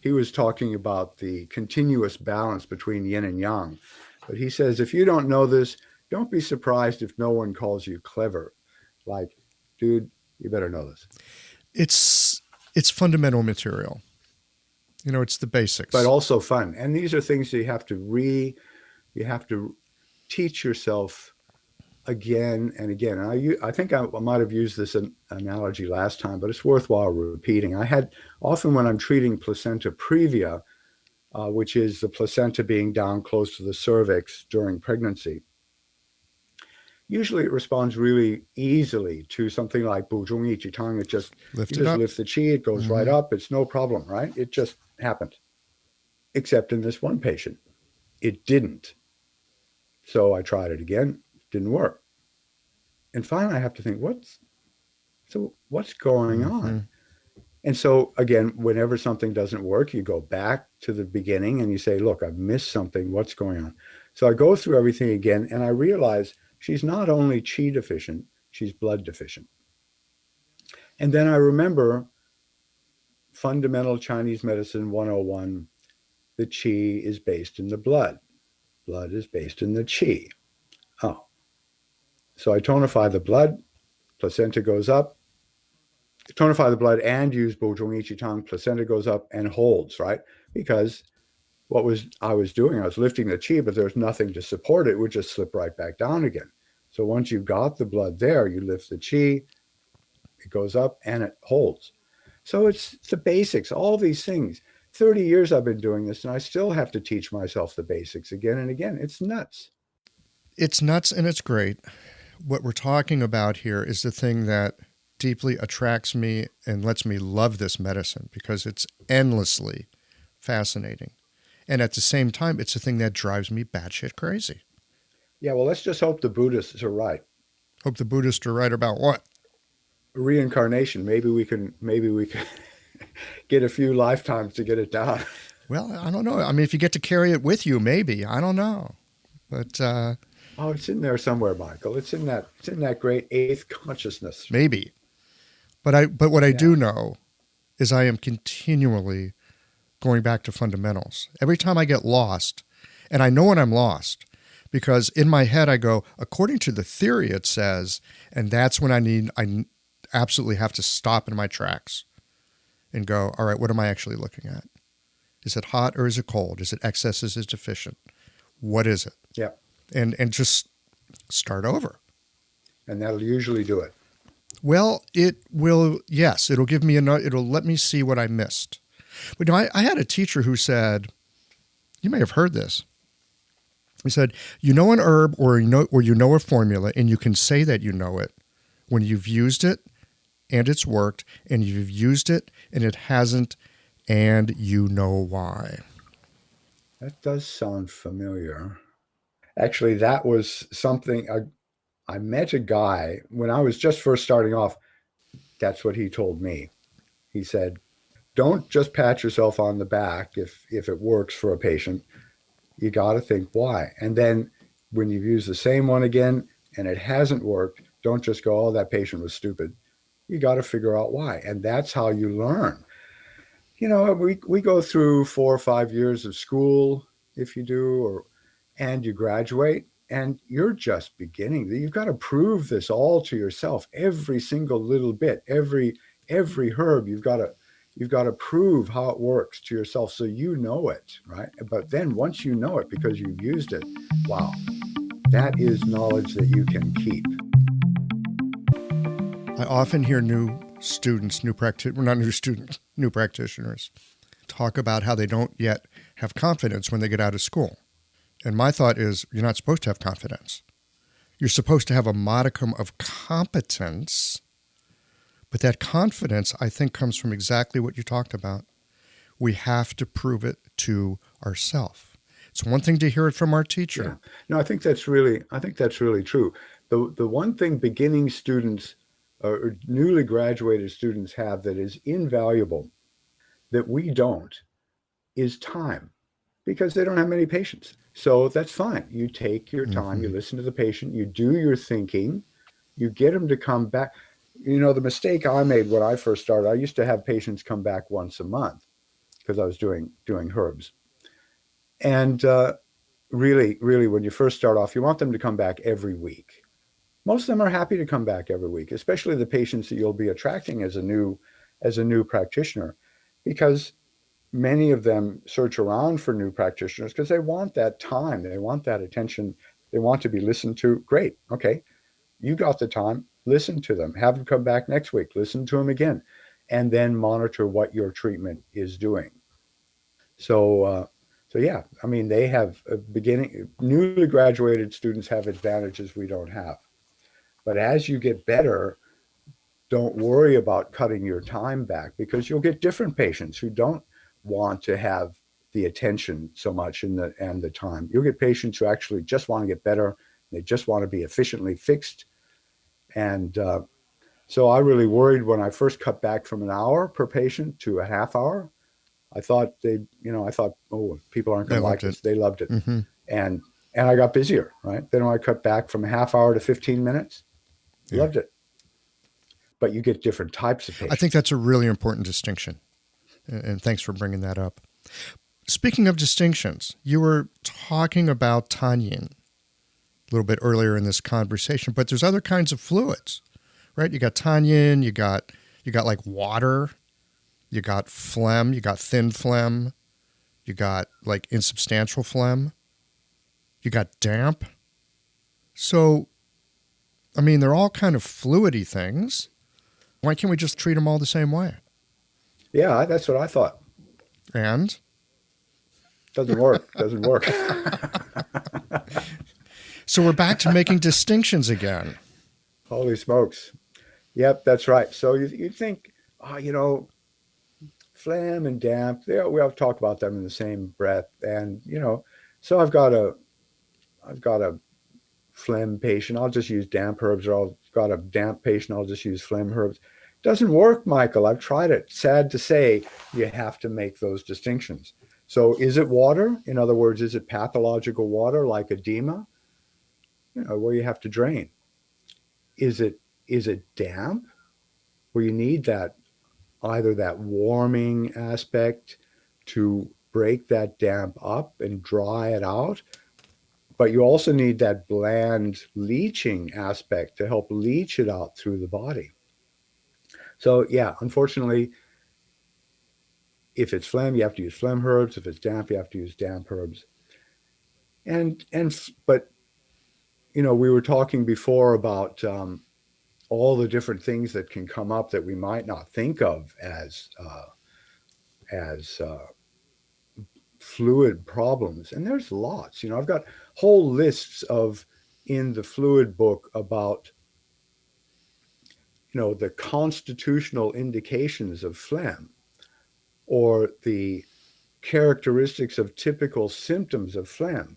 He was talking about the continuous balance between yin and yang. But he says, if you don't know this, don't be surprised if no one calls you clever. Like, dude, you better know this. It's fundamental material. It's the basics. But also fun. And these are things that you have to teach yourself again and again. And I think I might have used this analogy last time, but it's worthwhile repeating. I had often when I'm treating placenta previa, which is the placenta being down close to the cervix during pregnancy, usually it responds really easily to something like 补中益气汤. You just lift the chi, it goes right up. It's no problem, right? It just happened. Except in this one patient, it didn't. So I tried it again. Didn't work. And finally I have to think, what's going on? And so again, whenever something doesn't work, you go back to the beginning and you say, look, I've missed something. What's going on? So I go through everything again and I realize she's not only qi deficient, she's blood deficient. And then I remember fundamental Chinese medicine 101, the qi is based in the blood. Blood is based in the qi. Oh. So I tonify the blood, placenta goes up. Tonify the blood and use 补中益气汤, placenta goes up and holds, right? Because I was lifting the qi, but there's nothing to support it. It would just slip right back down again. So once you've got the blood there, you lift the qi, it goes up and it holds. So it's the basics, all these things. 30 years I've been doing this and I still have to teach myself the basics again and again. It's nuts. It's nuts and it's great. What we're talking about here is the thing that deeply attracts me and lets me love this medicine because it's endlessly fascinating. And at the same time, it's the thing that drives me batshit crazy. Yeah, well, let's just hope the Buddhists are right. Hope the Buddhists are right about what? Reincarnation. Maybe we can get a few lifetimes to get it done. Well, I don't know. I mean, if you get to carry it with you, maybe. I don't know. But Oh, it's in there somewhere, Michael. It's in that great eighth consciousness. maybe. But what I do Yeah. know is I am continually going back to fundamentals. Every time I get lost, and I know when I'm lost, because in my head I go, according to the theory it says, and that's when I absolutely have to stop in my tracks and go, all right, what am I actually looking at? Is it hot or is it cold? Is it excess? Is it deficient? What is it? Yeah. And just start over. And that'll usually do it. Well, it will, yes, it'll give me it'll let me see what I missed. But you know, I had a teacher who said, you may have heard this. He said, you know an herb or you know a formula, and you can say that you know it when you've used it and it's worked, and you've used it and it hasn't, and you know why. That does sound familiar. Actually, that was something I met a guy when I was just first starting off. That's what he told me. He said, don't just pat yourself on the back if it works for a patient. You got to think why. And then when you've used the same one again and it hasn't worked, don't just go, oh, that patient was stupid. You got to figure out why. And that's how you learn. You know, we go through 4 or 5 years of school, if you do, and you graduate, and you're just beginning. You've got to prove this all to yourself, every single little bit, every herb. You've got to prove how it works to yourself so you know it, right? But then once you know it because you've used it, wow, that is knowledge that you can keep. I often hear new practitioners talk about how they don't yet have confidence when they get out of school. And my thought is, you're not supposed to have confidence. You're supposed to have a modicum of competence, but that confidence, I think, comes from exactly what you talked about. We have to prove it to ourselves. It's one thing to hear it from our teacher. Yeah. No, I think that's really true. The one thing beginning students or newly graduated students have that is invaluable that we don't is time, because they don't have many patients. So that's fine. You take your time, you listen to the patient, you do your thinking, you get them to come back. You know, the mistake I made when I first started, I used to have patients come back once a month because I was doing herbs. And really, when you first start off, you want them to come back every week. Most of them are happy to come back every week, especially the patients that you'll be attracting as a new practitioner, because many of them search around for new practitioners because they want that time, they want that attention, they want to be listened to. Great. Okay. You got the time, listen to them, have them come back next week, listen to them again, and then monitor what your treatment is doing. So yeah, I mean, they have newly graduated students have advantages we don't have. But as you get better, don't worry about cutting your time back, because you'll get different patients who don't want to have the attention so much and the time. You'll get patients who actually just want to get better. They just want to be efficiently fixed. And so I really worried when I first cut back from an hour per patient to a half hour. I thought oh, people aren't going to like this. They loved it. Mm-hmm. And I got busier, right? Then when I cut back from a half hour to 15 minutes, loved it. But you get different types of patients. I think that's a really important distinction. And thanks for bringing that up. Speaking of distinctions, you were talking about tannin a little bit earlier in this conversation, but there's other kinds of fluids, right? You got tannin, you got like water, you got phlegm, you got thin phlegm, you got like insubstantial phlegm, you got damp. So, I mean, they're all kind of fluidy things. Why can't we just treat them all the same way? Yeah, that's what I thought. And? Doesn't work. So we're back to making distinctions again. Holy smokes. Yep, that's right. So you think, phlegm and damp, we all talk about them in the same breath. And, so I've got a phlegm patient. I'll just use damp herbs, or I've got a damp patient. I'll just use phlegm herbs. Doesn't work, Michael. I've tried it. Sad to say, you have to make those distinctions. So is it water? In other words, is it pathological water like edema, where you have to drain? Is it damp where you need that either that warming aspect to break that damp up and dry it out, but you also need that bland leaching aspect to help leach it out through the body. So yeah, unfortunately, if it's phlegm, you have to use phlegm herbs. If it's damp, you have to use damp herbs. But we were talking before about all the different things that can come up that we might not think of as fluid problems, and there's lots. I've got whole lists of in the fluid book about the constitutional indications of phlegm, or the characteristics of typical symptoms of phlegm.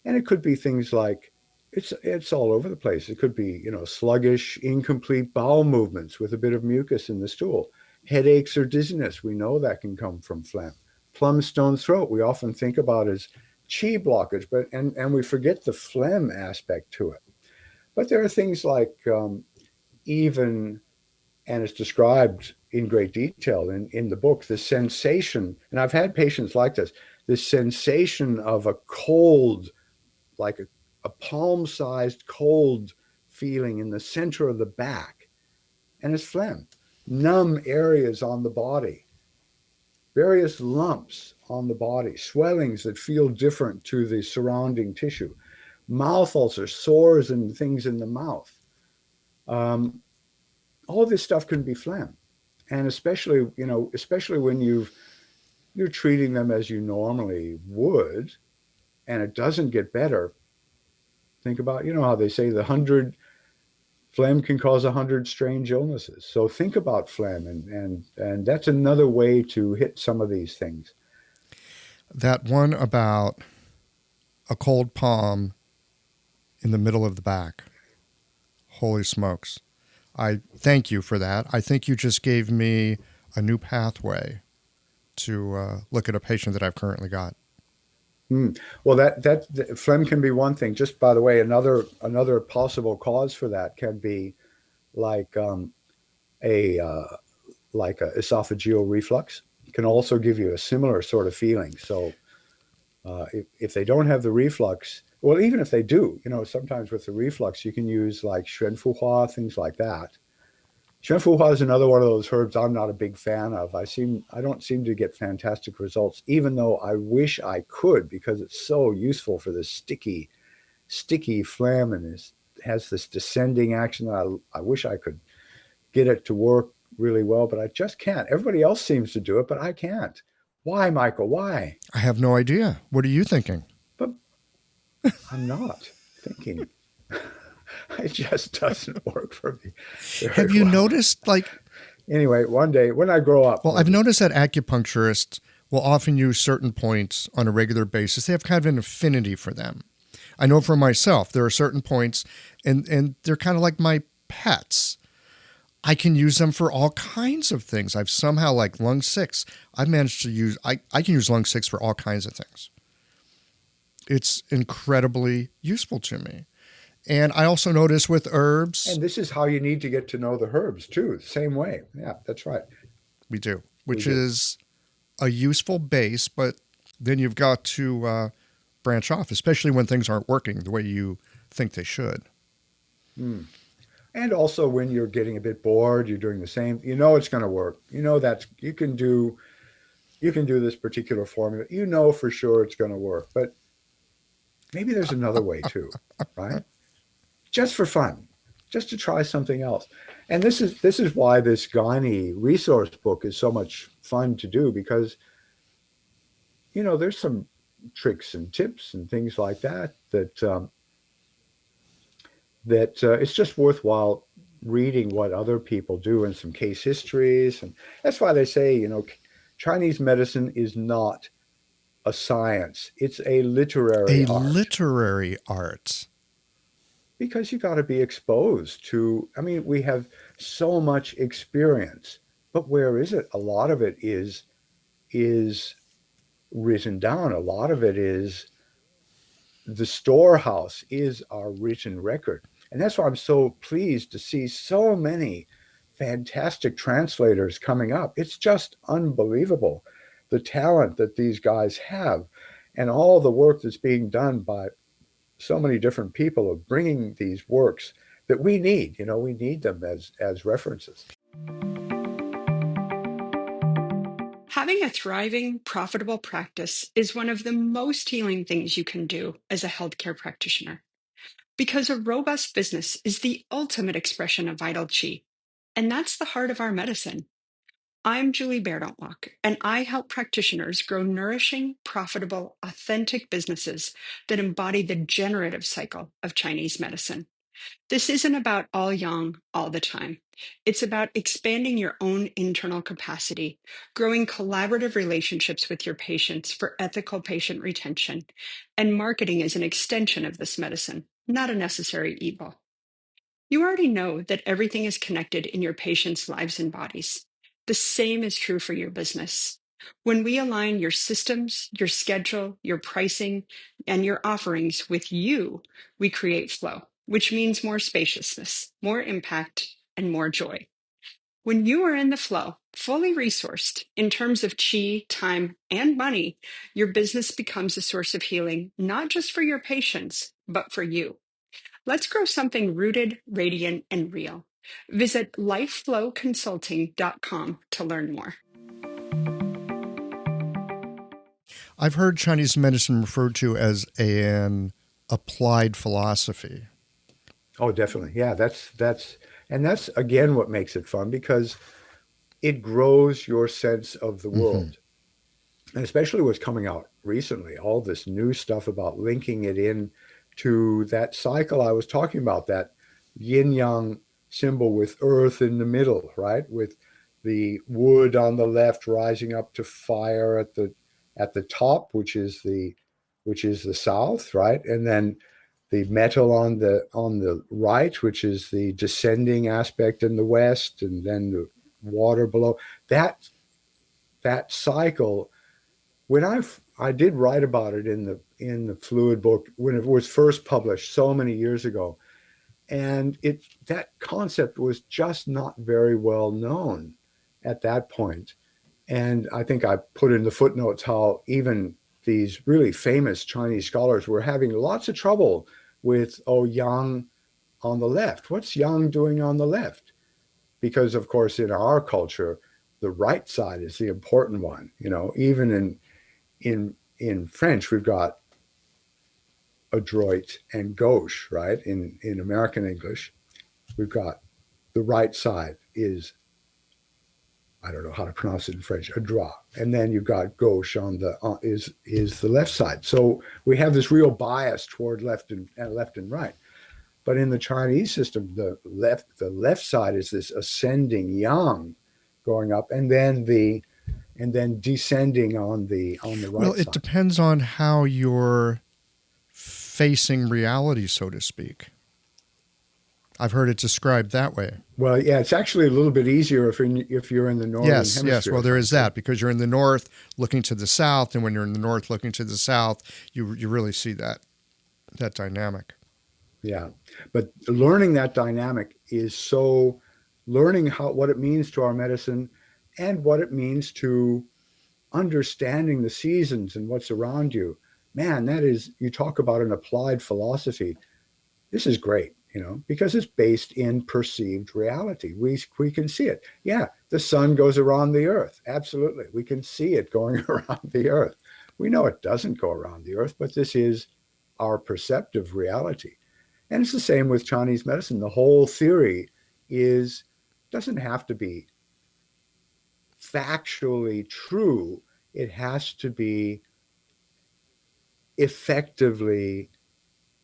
And it could be things like it's all over the place. It could be, sluggish, incomplete bowel movements with a bit of mucus in the stool, headaches or dizziness. We know that can come from phlegm. Plum stone throat, we often think about as chi blockage, but and we forget the phlegm aspect to it. But there are things like even, and it's described in great detail in the book, the sensation, and I've had patients like this sensation of a cold, like a palm-sized cold feeling in the center of the back, and it's phlegm. Numb areas on the body, various lumps on the body, swellings that feel different to the surrounding tissue, mouth ulcers, sores and things in the mouth. All this stuff can be phlegm. And especially when you're treating them as you normally would, and it doesn't get better. Think about, how they say phlegm can cause 100 strange illnesses. So think about phlegm, and that's another way to hit some of these things. That one about a cold palm in the middle of the back. Holy smokes. I thank you for that. I think you just gave me a new pathway to look at a patient that I've currently got. Well, that phlegm can be one thing. Just by the way, another possible cause for that can be like a esophageal reflux. It can also give you a similar sort of feeling. So if they don't have the reflux, well, even if they do, sometimes with the reflux, you can use like Xuanfuhua, things like that. Xuanfuhua is another one of those herbs I'm not a big fan of. I don't seem to get fantastic results, even though I wish I could, because it's so useful for this sticky phlegm, and it has this descending action that I wish I could get it to work really well, but I just can't. Everybody else seems to do it, but I can't. Why, Michael? Why? I have no idea. What are you thinking? But I'm not thinking. It just doesn't work for me. Have you noticed, Anyway, one day when I grow up. Well, I've noticed that acupuncturists will often use certain points on a regular basis. They have kind of an affinity for them. I know for myself, there are certain points, and they're kind of like my pets. I can use them for all kinds of things. I've somehow, like lung 6, I've managed to use, I can use lung 6 for all kinds of things. It's incredibly useful to me. And I also notice with herbs. And this is how you need to get to know the herbs too. Same way. Yeah, that's right. We do, which is a useful base, but then you've got to branch off, especially when things aren't working the way you think they should. And also when you're getting a bit bored, you're doing the same, it's going to work. That you can do this particular formula. For sure it's going to work, but maybe there's another way too, right? Just for fun, just to try something else. And this is why this gynae resource book is so much fun to do, because there's some tricks and tips and things like that that it's just worthwhile reading what other people do and some case histories. And that's why they say, Chinese medicine is not a science, it's a literary A art. literary art. Because you got to be exposed to, I mean, we have so much experience, but where is it? A lot of it is written down. A lot of it is the storehouse is our written record. And that's why I'm so pleased to see so many fantastic translators coming up. It's just unbelievable the talent that these guys have and all the work that's being done by so many different people of bringing these works that we need. We need them as references. Having a thriving, profitable practice is one of the most healing things you can do as a healthcare practitioner because a robust business is the ultimate expression of vital qi. And that's the heart of our medicine. I'm Julie Bairdontlock, and I help practitioners grow nourishing, profitable, authentic businesses that embody the generative cycle of Chinese medicine. This isn't about all yang all the time. It's about expanding your own internal capacity, growing collaborative relationships with your patients for ethical patient retention, and marketing as an extension of this medicine, not a necessary evil. You already know that everything is connected in your patients' lives and bodies. The same is true for your business. When we align your systems, your schedule, your pricing, and your offerings with you, we create flow, which means more spaciousness, more impact, and more joy. When you are in the flow, fully resourced in terms of chi, time, and money, your business becomes a source of healing, not just for your patients, but for you. Let's grow something rooted, radiant, and real. Visit lifeflowconsulting.com to learn more. I've heard Chinese medicine referred to as an applied philosophy. Oh, definitely. Yeah, that's again what makes it fun because it grows your sense of the Mm-hmm. world. And especially what's coming out recently, all this new stuff about linking it in to that cycle I was talking about, that yin yang symbol with earth in the middle, right? With the wood on the left rising up to fire at the top, which is the south, right? And then the metal on the right, which is the descending aspect in the west, and then the water below. That cycle, when I did write about it in the Fluid book when it was first published so many years ago, and that concept was just not very well known at that point. And I think I put in the footnotes how even these really famous Chinese scholars were having lots of trouble with yang on the left. What's yang doing on the left? Because of course in our culture, the right side is the important one. Even in French, we've got adroit and gauche, right? In American English, we've got the right side is, I don't know how to pronounce it in French, adroit, and then you've got gauche is the left side. So we have this real bias toward left and right. But in the Chinese system, the left side is this ascending yang going up, and then descending on the right Well, it side. depends on how you're facing reality, so to speak. I've heard it described that way. Well, yeah, it's actually a little bit easier if you're in the northern Yes. hemisphere. Well, there is that because you're in the north looking to the south, and when you're in the north looking to the south, you really see that dynamic. Yeah, but learning that dynamic is so learning what it means to our medicine and what it means to understanding the seasons and what's around you. Man, you talk about an applied philosophy. This is great, because it's based in perceived reality. We can see it. Yeah, the sun goes around the earth. Absolutely. We can see it going around the earth. We know it doesn't go around the earth, but this is our perceptive reality. And it's the same with Chinese medicine. The whole theory doesn't have to be factually true. It has to be effectively,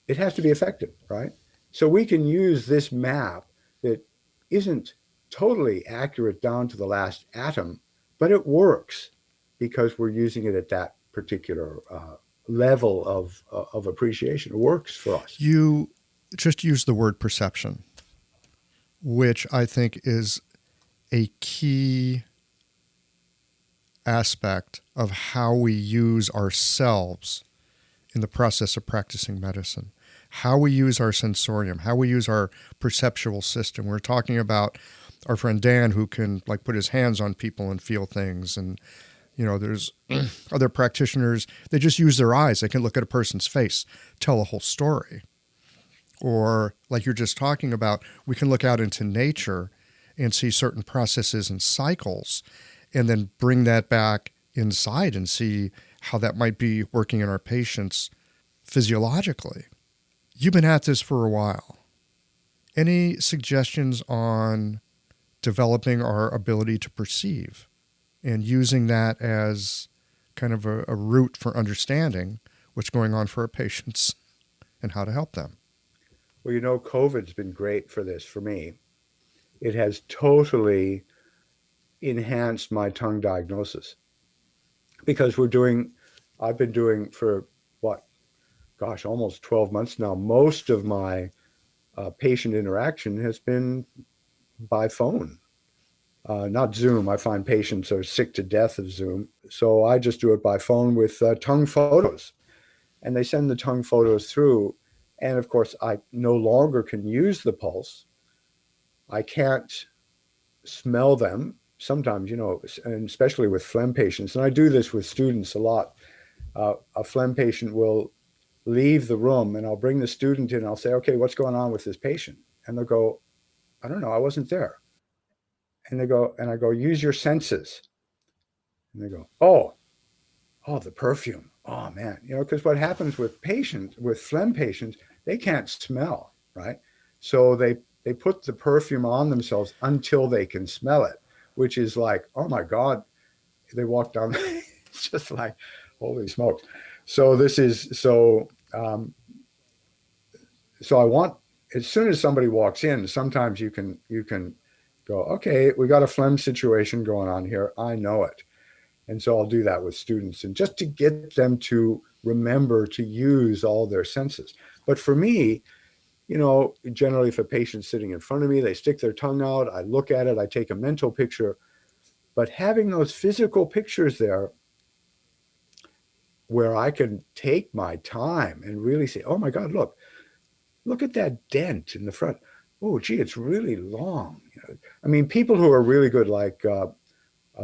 it has to be effective, right? So we can use this map that isn't totally accurate down to the last atom, but it works because we're using it at that particular level of appreciation. It works for us. You just used the word perception, which I think is a key aspect of how we use ourselves in the process of practicing medicine, how we use our sensorium, how we use our perceptual system. We're talking about our friend Dan, who can like put his hands on people and feel things. And, there's other practitioners, they just use their eyes. They can look at a person's face, tell a whole story. Or like you're just talking about, we can look out into nature and see certain processes and cycles and then bring that back inside and see how that might be working in our patients physiologically. You've been at this for a while. Any suggestions on developing our ability to perceive and using that as kind of a route for understanding what's going on for our patients and how to help them? Well, COVID's been great for this for me. It has totally enhanced my tongue diagnosis because I've been doing for almost 12 months now. Most of my patient interaction has been by phone, not Zoom. I find patients are sick to death of Zoom. So I just do it by phone with tongue photos. And they send the tongue photos through. And of course, I no longer can use the pulse. I can't smell them sometimes, and especially with phlegm patients. And I do this with students a lot. A phlegm patient will leave the room and I'll bring the student in. I'll say, okay, what's going on with this patient? And they'll go, I don't know. I wasn't there. And I go, use your senses. And they go, oh, the perfume. Oh man, because what happens with phlegm patients, they can't smell, right? So they put the perfume on themselves until they can smell it, which is like, oh my God, they walk down, it's just like, holy smokes. So so I want, as soon as somebody walks in, sometimes you can go, okay, we got a phlegm situation going on here. I know it. And so I'll do that with students, and just to get them to remember to use all their senses. But for me, generally if a patient's sitting in front of me, they stick their tongue out, I look at it, I take a mental picture. But having those physical pictures there where I can take my time and really say, oh my God, look at that dent in the front. Oh, gee, it's really long. I mean, people who are really good, like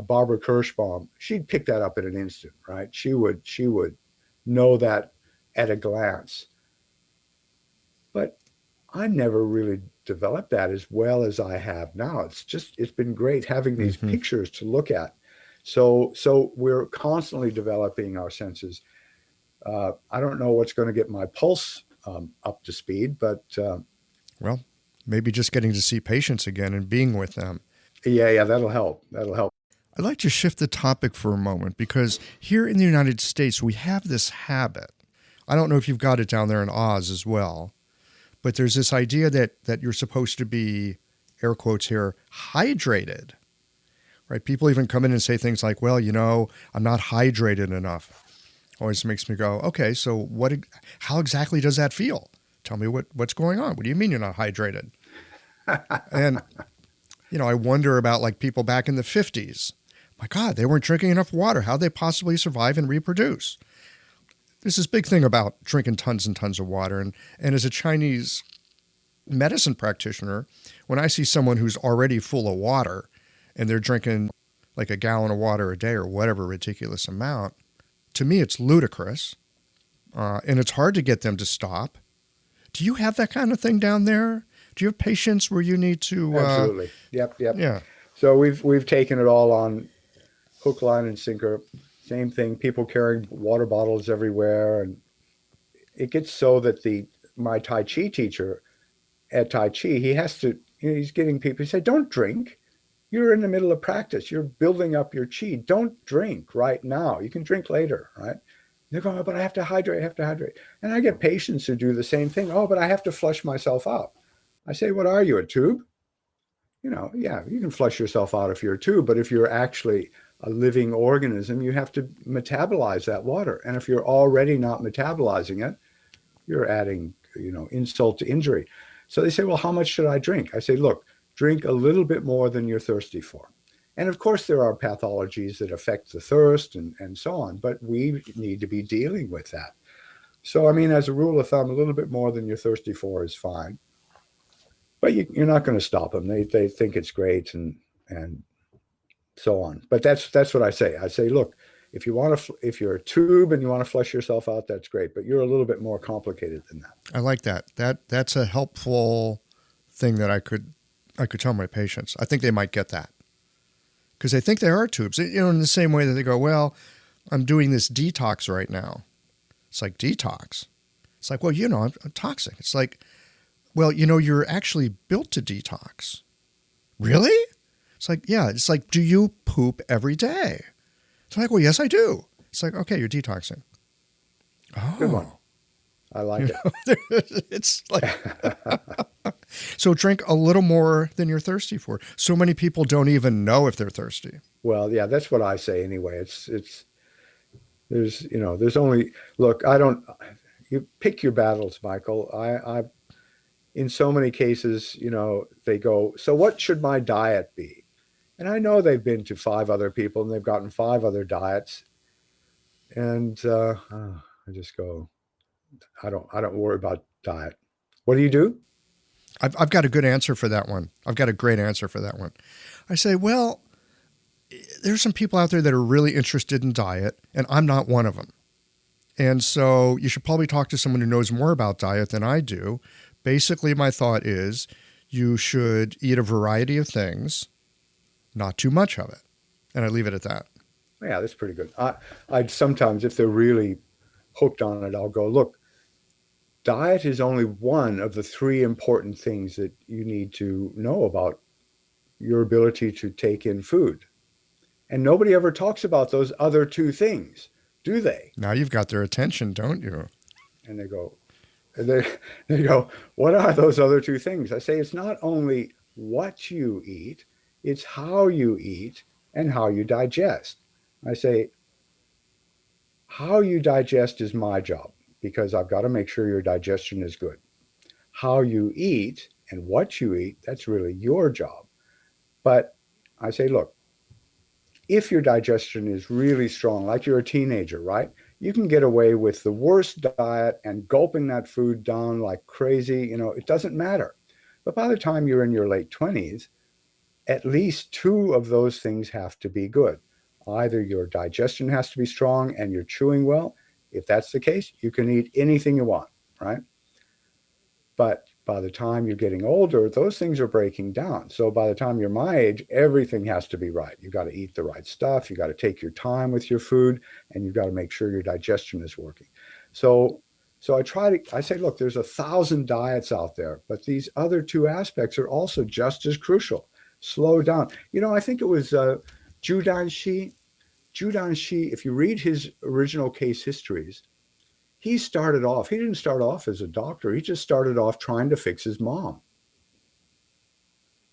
Barbara Kirschbaum, she'd pick that up in an instant, right? She would know that at a glance. But I never really developed that as well as I have now. It's been great having these pictures to look at. So we're constantly developing our senses. I don't know what's going to get my pulse up to speed, but well, maybe just getting to see patients again and being with them. Yeah, that'll help. I'd like to shift the topic for a moment because here in the United States, we have this habit. I don't know if you've got it down there in Oz as well, but there's this idea that you're supposed to be, air quotes here, hydrated, right? People even come in and say things like, well, I'm not hydrated enough. Always makes me go, okay, so how exactly does that feel? Tell me what's going on. What do you mean you're not hydrated? And, I wonder about like people back in the 50s. My God, they weren't drinking enough water. How'd they possibly survive and reproduce? There's this big thing about drinking tons and tons of water. And as a Chinese medicine practitioner, when I see someone who's already full of water and they're drinking like a gallon of water a day or whatever ridiculous amount, to me, it's ludicrous. And it's hard to get them to stop. Do you have that kind of thing down there? Do you have patients where you need to? Absolutely. Yep. Yeah. So we've taken it all on hook, line, and sinker. Same thing. People carrying water bottles everywhere, and it gets so that my Tai Chi teacher at Tai Chi, he has to. He's getting people. He say, "Don't drink. You're in the middle of practice. You're building up your chi. Don't drink right now. You can drink later, right?" They're going, oh, but I have to hydrate, I have to hydrate. And I get patients who do the same thing. Oh, but I have to flush myself out. I say, what are you, a tube? Yeah, you can flush yourself out if you're a tube, but if you're actually a living organism, you have to metabolize that water. And if you're already not metabolizing it, you're adding, insult to injury. So they say, well, how much should I drink? I say, look, drink a little bit more than you're thirsty for. And of course, there are pathologies that affect the thirst and so on, but we need to be dealing with that. So, I mean, as a rule of thumb, a little bit more than you're thirsty for is fine. But you're not going to stop them. They think it's great and so on. But that's what I say. I say, look, if you're a tube and you want to flush yourself out, that's great. But you're a little bit more complicated than that. I like that. That's a helpful thing that I could tell my patients. I think they might get that because they think they are tubes. In the same way that they go, well, I'm doing this detox right now. It's like detox. It's like, well, I'm toxic. It's like, well, you're actually built to detox. Really? It's like, yeah. It's like, do you poop every day? It's like, well, yes, I do. It's like, okay, you're detoxing. Oh. Good one. I like it. It's like, so drink a little more than you're thirsty for. So many people don't even know if they're thirsty. Well, yeah, that's what I say anyway. There's only, look, you pick your battles, Michael. I in so many cases, they go, so what should my diet be? And I know they've been to 5 other people and they've gotten 5 other diets. And I just go, I don't worry about diet. What do you do? I've got a good answer for that one. I've got a great answer for that one. I say, well, there's some people out there that are really interested in diet, and I'm not one of them. And so you should probably talk to someone who knows more about diet than I do. Basically, my thought is you should eat a variety of things, not too much of it. And I leave it at that. Yeah, that's pretty good. I'd sometimes, if they're really hooked on it, I'll go, look, diet is only one of the 3 important things that you need to know about your ability to take in food. And nobody ever talks about those other 2 things, do they? Now you've got their attention, don't you? And they go, what are those other 2 things? I say, it's not only what you eat, it's how you eat and how you digest. I say, how you digest is my job because I've got to make sure your digestion is good. How you eat and what you eat, that's really your job. But I say, look, if your digestion is really strong, like you're a teenager, right? You can get away with the worst diet and gulping that food down like crazy. It doesn't matter. But by the time you're in your late 20s, at least 2 of those things have to be good. Either your digestion has to be strong and you're chewing well. If that's the case, you can eat anything you want, right? But by the time you're getting older, those things are breaking down. So by the time you're my age, everything has to be right. You got to eat the right stuff. You got to take your time with your food, and you've got to make sure your digestion is working. So I say, look, there's 1,000 diets out there, but these other 2 aspects are also just as crucial. Slow down. I think it was Zhu Danxi, if you read his original case histories, he didn't start off as a doctor. He just started off trying to fix his mom.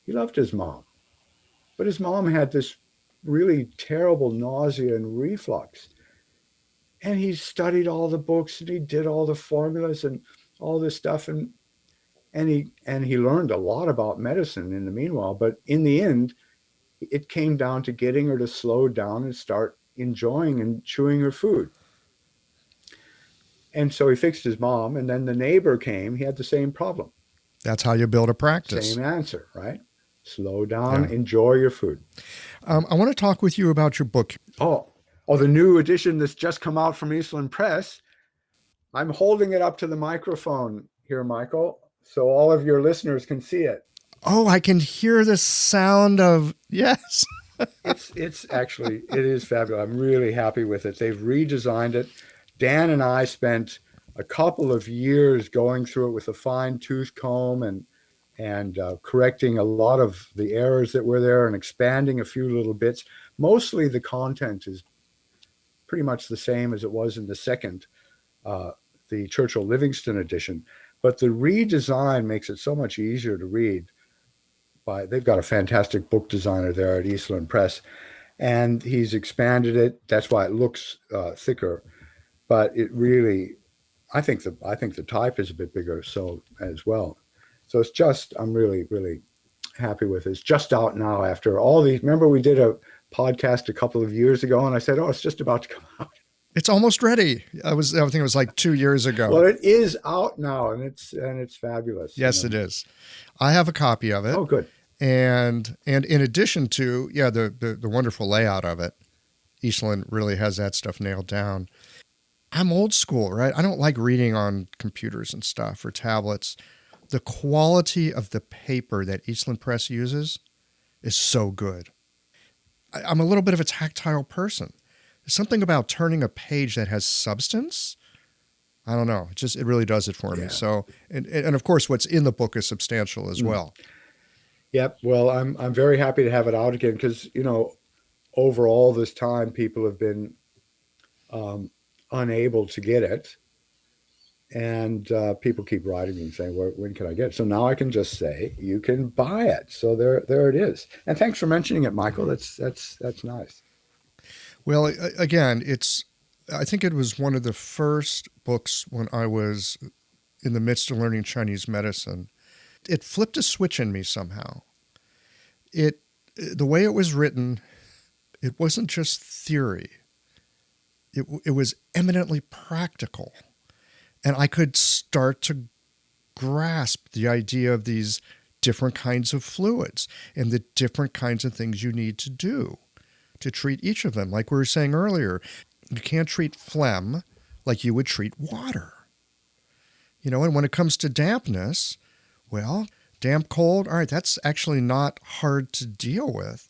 He loved his mom. But his mom had this really terrible nausea and reflux. And he studied all the books and he did all the formulas and all this stuff. And he learned a lot about medicine in the meanwhile. But in the end, it came down to getting her to slow down and start enjoying and chewing her food. And so he fixed his mom, and then the neighbor came. He had the same problem. That's how you build a practice. Same answer, right? Slow down, enjoy your food. I want to talk with you about your book. Oh, the new edition that's just come out from Eastland Press. I'm holding it up to the microphone here, Michael, so all of your listeners can see it. Oh, I can hear the sound of, yes. It's actually, it is fabulous. I'm really happy with it. They've redesigned it. Dan and I spent a couple of years going through it with a fine-tooth comb and correcting a lot of the errors that were there and expanding a few little bits. Mostly the content pretty much the same as it was in the second, the Churchill Livingston edition. But the redesign makes it so much easier to read. They've got a fantastic book designer there at Eastland Press, and he's expanded it. That's why it looks thicker, but it really, I think the type is a bit bigger, so as well. So it's just, I'm really, really happy with it. It's just out now after all these. Remember, we did a podcast a couple of years ago, and I said, "Oh, it's just about to come out." It's almost ready. I think it was like 2 years ago. Well, it is out now, and it's fabulous. Yes, it is. I have a copy of it. Oh, good. And in addition to, the wonderful layout of it, Eastland really has that stuff nailed down. I'm old school, right? I don't like reading on computers and stuff or tablets. The quality of the paper that Eastland Press uses is so good. I'm a little bit of a tactile person. There's something about turning a page that has substance. I don't know. It really does it for me. So, and of course, what's in the book is substantial as well. Yep. Well, I'm very happy to have it out again because, over all this time, people have been unable to get it. And people keep writing me and saying, when can I get it? So now I can just say, you can buy it. So there it is. And thanks for mentioning it, Michael. That's nice. Well, again, I think it was one of the first books when I was in the midst of learning Chinese medicine. It flipped a switch in me somehow. The way it was written, it wasn't just theory. It was eminently practical. And I could start to grasp the idea of these different kinds of fluids and the different kinds of things you need to do to treat each of them. Like we were saying earlier, you can't treat phlegm like you would treat water. And when it comes to dampness, well, damp cold, all right, that's actually not hard to deal with.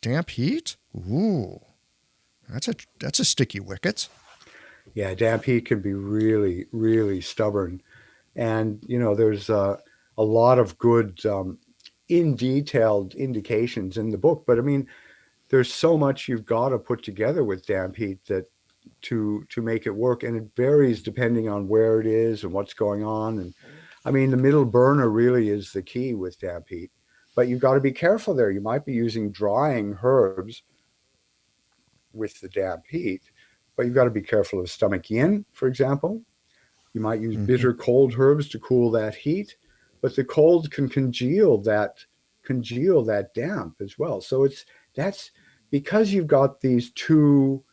Damp heat, ooh, that's a sticky wicket. Yeah, damp heat can be really, really stubborn. And, there's a lot of good in detailed indications in the book. But I mean, there's so much you've got to put together with damp heat that to make it work. And it varies depending on where it is and what's going on. And I mean, the middle burner really is the key with damp heat. But you've got to be careful there. You might be using drying herbs with the damp heat. But you've got to be careful of stomach yin, for example. You might use bitter cold herbs to cool that heat, but the cold can congeal that damp as well. So that's because you've got these two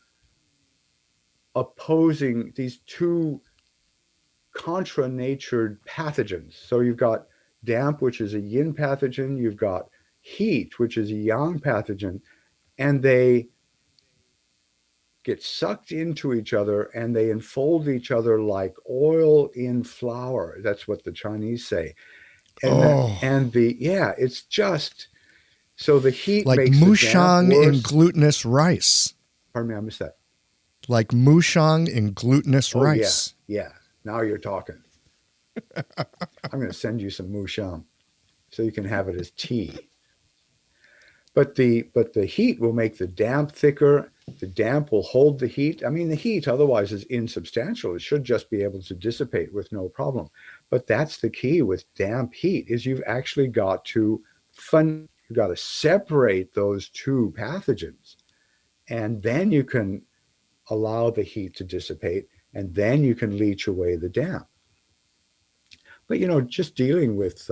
contra-natured pathogens. So you've got damp, which is a yin pathogen. You've got heat, which is a yang pathogen, and they get sucked into each other and they enfold each other like oil in flour. That's what the Chinese say. And it's just, so the heat like makes mushang the damp worse. in glutinous rice. Pardon me, I missed that. Like mushang in glutinous rice. Yeah. Now you're talking. I'm going to send you some mushang so you can have it as tea. But the heat will make the damp thicker. The damp will hold the heat. I mean, the heat otherwise is insubstantial. It should just be able to dissipate with no problem. But that's the key with damp heat is you've actually got to separate those two pathogens. And then you can allow the heat to dissipate, and then you can leach away the damp. But, just dealing with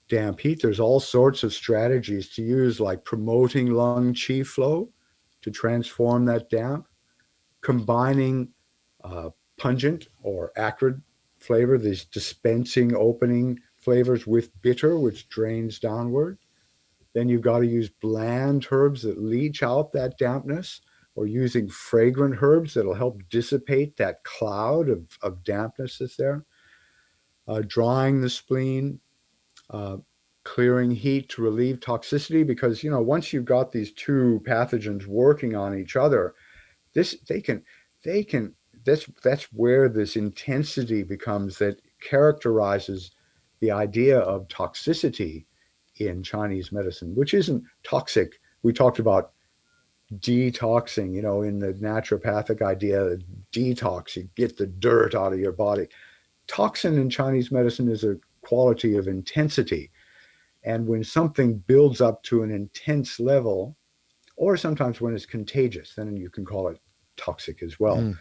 damp heat, there's all sorts of strategies to use, like promoting lung qi flow to transform that damp, combining pungent or acrid flavor, these dispensing opening flavors with bitter, which drains downward. Then you've got to use bland herbs that leach out that dampness, or using fragrant herbs that'll help dissipate that cloud of dampness that's there. Drying the spleen, clearing heat to relieve toxicity, because once you've got these two pathogens working on each other, that's where this intensity becomes that characterizes the idea of toxicity in Chinese medicine, which isn't toxic. We talked about detoxing, in the naturopathic idea, detox, you get the dirt out of your body. Toxin in Chinese medicine is a quality of intensity. And when something builds up to an intense level, or sometimes when it's contagious, then you can call it toxic as well.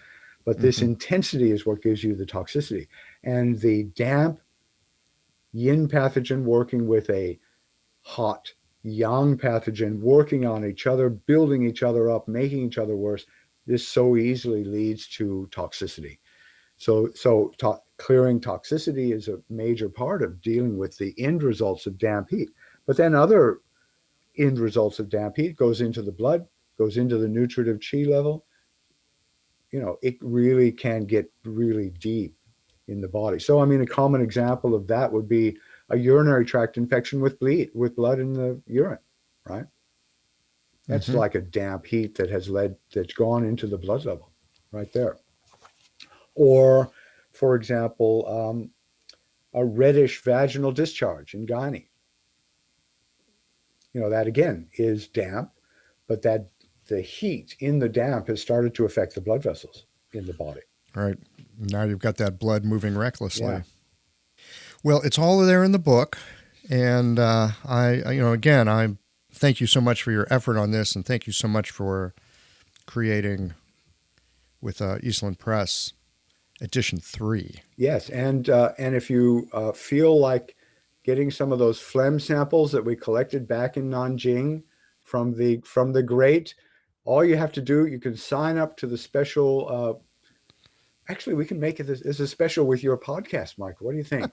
But this intensity is what gives you the toxicity. And the damp yin pathogen working with a hot yang pathogen, working on each other, building each other up, making each other worse, this so easily leads to toxicity. So clearing toxicity is a major part of dealing with the end results of damp heat. But then other end results of damp heat goes into the blood, goes into the nutritive qi level. It really can get really deep in the body. So, a common example of that would be a urinary tract infection with blood in the urine, right? That's like a damp heat that's gone into the blood level right there. Or, for example, a reddish vaginal discharge in gynae. That again is damp, but that the heat in the damp has started to affect the blood vessels in the body. Right. Now you've got that blood moving recklessly. Yeah. Well, it's all there in the book. And I thank you so much for your effort on this. And thank you so much for creating with Eastland Press edition 3. Yes. And if you feel like getting some of those phlegm samples that we collected back in Nanjing from the great, all you have to do, you can sign up to the special. Actually, we can make it as a special with your podcast, Michael. What do you think?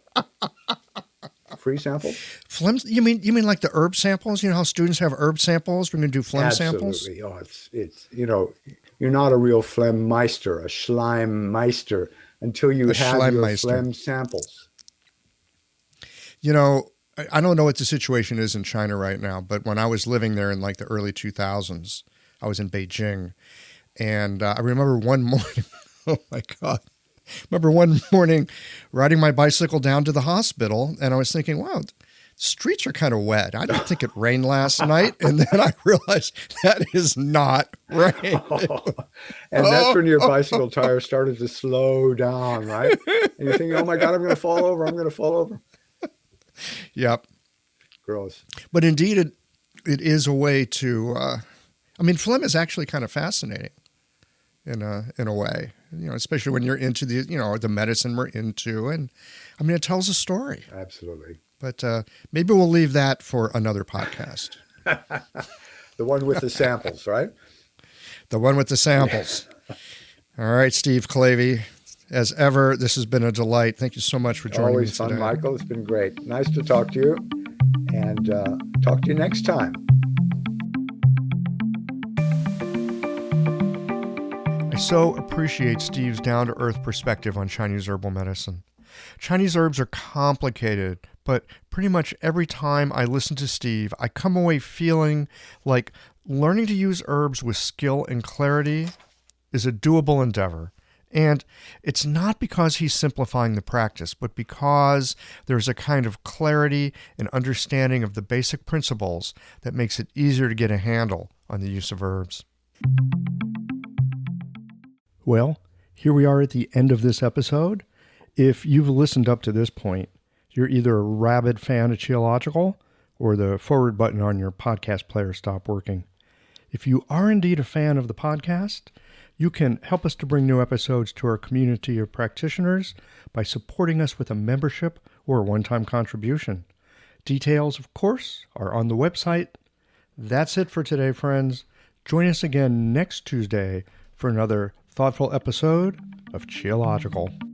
Free samples? Phlegm? You mean like the herb samples? You know how students have herb samples? We're going to do phlegm samples? Absolutely. Oh, it's you're not a real phlegm meister, a Schleim meister, until you have your phlegm samples. I don't know what the situation is in China right now, but when I was living there in like the early 2000s, I was in Beijing, and I remember one morning, oh my God, one morning riding my bicycle down to the hospital, and I was thinking, wow, the streets are kind of wet. I didn't think it rained last night, and then I realized that is not rain. And that's when your bicycle tire started to slow down, right? And you're thinking, oh my God, I'm going to fall over. Yep. Gross. But indeed, it is a way to, phlegm is actually kind of fascinating in a way, especially when you're into the medicine we're into. And it tells a story. Absolutely. But maybe we'll leave that for another podcast. The one with the samples, right? The one with the samples. All right, Steve Clavey. As ever, this has been a delight. Thank you so much for joining me today. Always fun, Michael. It's been great. Nice to talk to you, and talk to you next time. I so appreciate Steve's down-to-earth perspective on Chinese herbal medicine. Chinese herbs are complicated, but pretty much every time I listen to Steve, I come away feeling like learning to use herbs with skill and clarity is a doable endeavor. And it's not because he's simplifying the practice, but because there's a kind of clarity and understanding of the basic principles that makes it easier to get a handle on the use of herbs. Well, here we are at the end of this episode. If you've listened up to this point, you're either a rabid fan of Qiological or the forward button on your podcast player stopped working. If you are indeed a fan of the podcast, you can help us to bring new episodes to our community of practitioners by supporting us with a membership or a one-time contribution. Details, of course, are on the website. That's it for today, friends. Join us again next Tuesday for another thoughtful episode of Qiological.